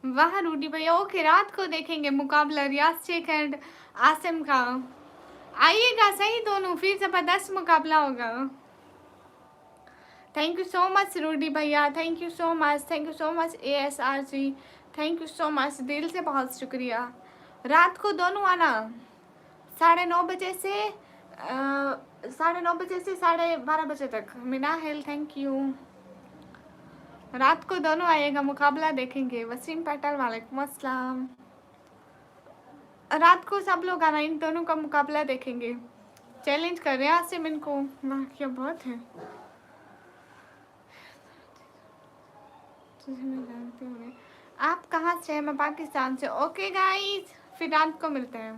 वाह रूटी भैया, ओके रात को देखेंगे मुकाबला रियाज शेख एंड आसिम का। आइएगा सही दोनों, फिर जबरदस्त मुकाबला होगा। Thank you so much Rudy भैया, thank you so much, thank you so much ASR ji, thank you so much, दिल से बहुत शुक्रिया। रात को दोनों आना, 9:30 से 9:30 से 12:30 तक। Meena hello thank you. रात को दोनों आएगा, मुकाबला देखेंगे। वसीम पटेल वालेकुम अस्सलाम। रात को सब लोग आना, इन दोनों का मुकाबला देखेंगे। चैलेंज कर रहे हैं आसिम इनको। वाह क्या बात है, तुझे मैं जानती हूँ। आप कहाँ से हैं? मैं पाकिस्तान से। ओके गाइस, फिर रात को मिलते हैं।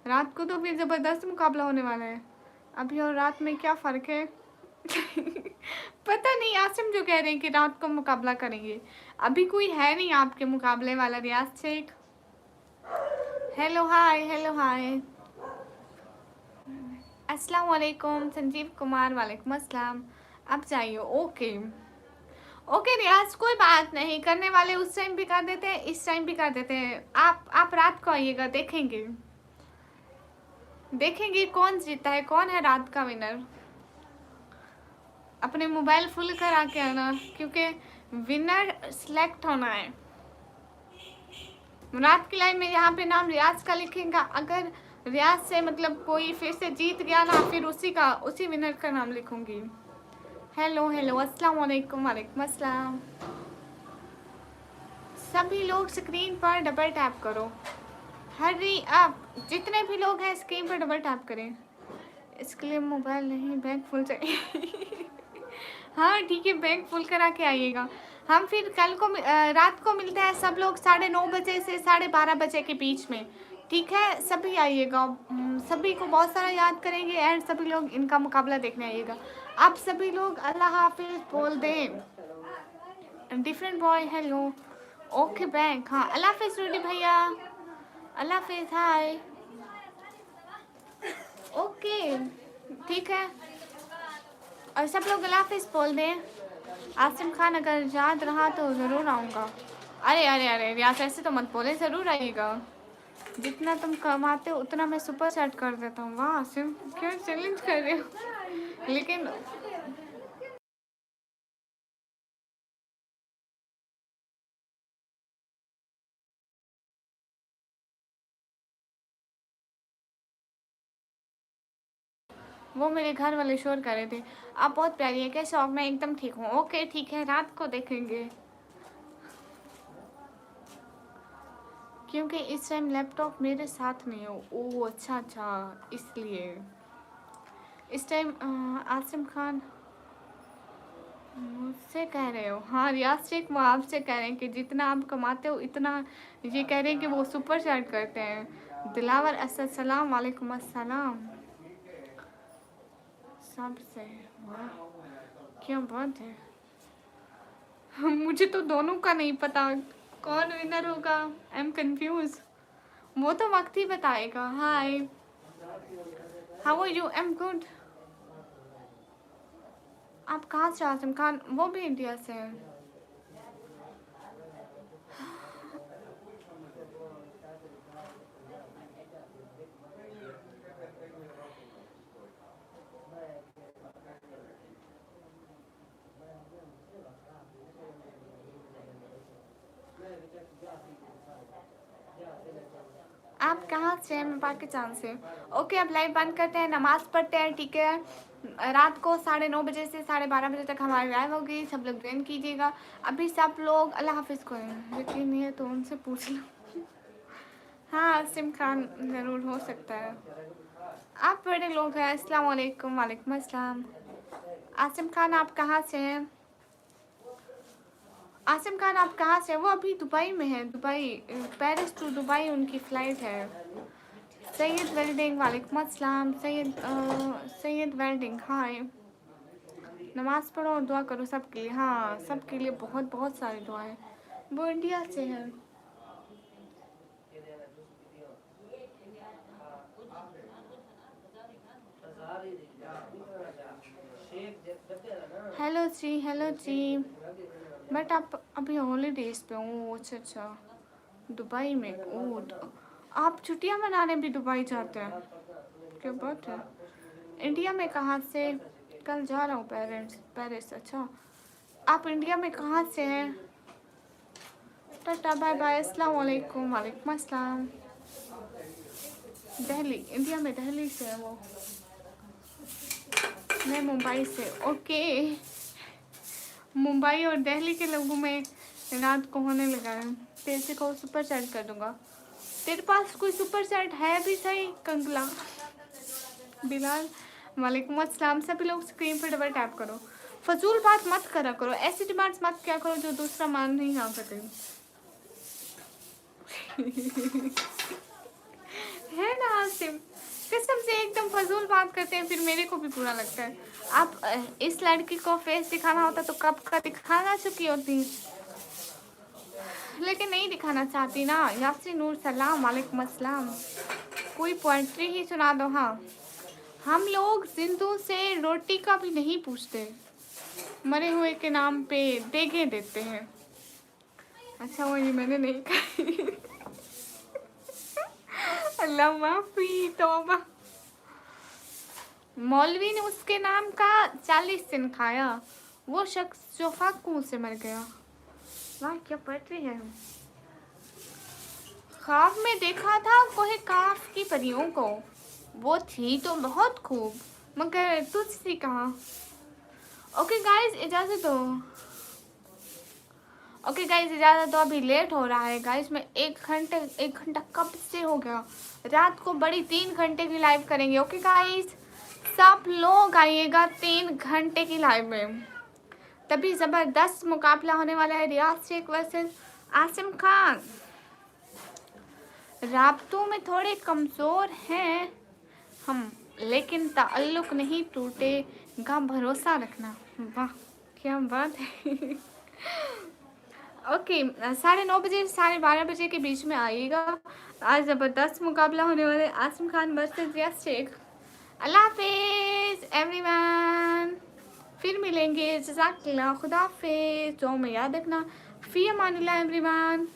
रात को तो फिर ज़बरदस्त मुकाबला होने वाला है। अभी और रात में क्या फ़र्क है? पता नहीं, आसिम जो कह रहे हैं कि रात को मुकाबला करेंगे। अभी कोई है नहीं आपके मुकाबले वाला। Riyaz Sheikh hello hi, hello hi, अस्सलाम वालेकुम। संजीव कुमार वालेकुम अस्सलाम। अब जाइए। ओके ओके रियाज, कोई बात नहीं, करने वाले उस टाइम भी कर देते हैं, इस टाइम भी कर देते हैं। आप रात को आइएगा, देखेंगे देखेंगे कौन जीता है, कौन है रात का विनर। अपने मोबाइल फुल करा के आना, क्योंकि विनर सिलेक्ट होना है। रात की लाइन में यहाँ पे नाम रियाज का लिखेगा, अगर रियाज से मतलब कोई फिर से जीत गया ना, फिर उसी विनर का नाम लिखूंगी। हेलो हेलो, अस्सलाम वालेकुम। वालेकुम अस्सलाम। सभी लोग स्क्रीन पर डबल टैप करो, हरी अप। जितने भी लोग हैं स्क्रीन पर डबल टैप करें। इसके लिए मोबाइल नहीं, बैंक फुल चाहिए। हाँ ठीक है, बैंक फुल करा के आइएगा। हम फिर कल को रात को मिलते हैं सब लोग 9:30 से 12:30 के बीच में, ठीक है? सभी आइएगा, सभी को बहुत सारा याद करेंगे एंड सभी लोग इनका मुकाबला देखने आइएगा। आप सभी लोग अल्लाह हाफिज बोल दें। Different boy hello, okay bank, हाँ अल्लाह हाफिज रूडी भैया, अल्लाह हाफिज, हाय, ओके ठीक है। और सब लोग अल्लाह हाफिज बोल दें। आसिम खान अगर याद रहा तो ज़रूर आऊँगा। अरे अरे अरे रियाज, ऐसे तो मत बोले, ज़रूर आइएगा। जितना तुम कमाते हो उतना मैं सुपर सेट कर देता हूँ। वाह आसिम, क्या चैलेंज कर रहे हो। लेकिन वो मेरे घर वाले शोर कर रहे थे। आप बहुत प्यारी है, कैसे हो? मैं एकदम ठीक हूँ। ओके ठीक है, रात को देखेंगे, क्योंकि इस टाइम लैपटॉप मेरे साथ नहीं हो। ओह अच्छा अच्छा, इसलिए इस टाइम आसिम खान मुझसे कह रहे हो? हाँ रियाज शेख, वो आपसे कह रहे हैं कि जितना आप कमाते हो इतना, ये कह रहे हैं कि वो सुपर चैट करते हैं। दिलावर असद सलाम, वालेकुम अस्सलाम। सबसे वाह, क्या बात है। मुझे तो दोनों का नहीं पता कौन विनर होगा, आई एम कंफ्यूज। वो तो वक्त ही बताएगा। Hi, how are you? I am good. आप कहाँ से? आजम खान, वो भी इंडिया से है। आप कहाँ से हैं? मैं पाकिस्तान से। ओके अब लाइव बंद करते हैं, नमाज़ पढ़ते हैं, ठीक है? रात को 9:30 से 12:30 तक हमारी लाइव होगी, सब लोग ज्वाइन कीजिएगा। अभी सब लोग अल्लाह हाफिज़ करें, यकीन नहीं है तो उनसे पूछ लो। हाँ आसिम खान ज़रूर हो सकता है। आप बड़े लोग हैं। अस्सलाम वालेकुम। वालेकुम अस्सलाम। आसिम खान आप कहाँ से हैं? आसिम खान आप कहाँ से? वो अभी दुबई में है, दुबई, पेरिस टू दुबई उनकी फ़्लाइट है। सैयद वेल्डिंग, वालेकुम अस्सलाम। सैयद वेल्डिंग, हाय। नमाज़ पढ़ो और दुआ करो सबके लिए। हाँ सबके लिए बहुत बहुत सारी दुआएं। वो इंडिया से है। Hello ji, hello ji. But आप अभी हॉलीडेज़ पे हो? अच्छा अच्छा, दुबई में। ओह, आप छुट्टियां मनाने भी दुबई जाते हैं? क्या बात है। इंडिया में कहाँ से? कल जा रहा हूँ पेरेंट्स पेरिस। अच्छा, आप इंडिया में कहाँ से हैं? टाटा बाय बाय, अस्सलाम वालेकुम। वालेकुम अस्सलाम। दिल्ली, इंडिया में दिल्ली से है वो। मैं मुंबई से। ओके, मुंबई और दिल्ली के लोगों में रात को होने लगा है। तेरे को सुपर चैट कर दूंगा। तेरे पास कोई सुपर चैट है भी सही कंगला? बिलाल, वालेकुम अस्सलाम। सभी लोग स्क्रीन पर डबल टैप करो। फजूल बात मत करा करो, ऐसी डिमांड्स मत क्या करो जो दूसरा मान नहीं आ सके। है ना आसिम, कसम से एकदम फजूल बात करते हैं, फिर मेरे को भी बुरा लगता है। आप इस लड़की को फेस दिखाना होता तो कब का दिखाना चुकी होती, लेकिन नहीं दिखाना चाहती ना। यासी नूर सलाम, वालेकुम अस्सलाम। कोई पोएट्री ही सुना दो। हाँ, हम लोग जिंदू से रोटी का भी नहीं पूछते। मरे हुए के नाम पे देगे देते हैं। अच्छा वो ये मैंने नहीं खाई। अल्लाह माफी तौबा। मौलवी ने उसके नाम का 40 दिन खाया, वो शख्स जो फाकू से मर गया। वाह क्या पढ़ रही है। ख्वाब में देखा था कोहे काफ की परियों को, वो थी तो बहुत खूब मगर तुझसे कहाँ। ओके गाइस इजाज़त दो। ओके गाइस इजाज़त दो, अभी लेट हो रहा है गाइस। मैं 1 घंटा कब से हो गया। रात को बड़ी 3 घंटे की लाइव करेंगे। ओके गाइस सब लोग आइएगा 3 घंटे की लाइव में, तभी ज़बरदस्त मुकाबला होने वाला है। रियाज शेख वर्सेस आसिम खान। राब्तों में थोड़े कमज़ोर हैं हम, लेकिन ताल्लुक़ नहीं टूटेगा, भरोसा रखना। वाह क्या बात है। ओके 9:30 बजे 12:30 बजे के बीच में आइएगा। आज ज़बरदस्त मुकाबला होने वाला है, आसिम खान वर्सेस रियाज शेख। अल्लाह हाफिज़ एवरीवन, फिर मिलेंगे। जज़ाकल्लाह, खुदा हाफिज़। जो में याद रखना, फ़ी अमानिल्लाह एवरीवन।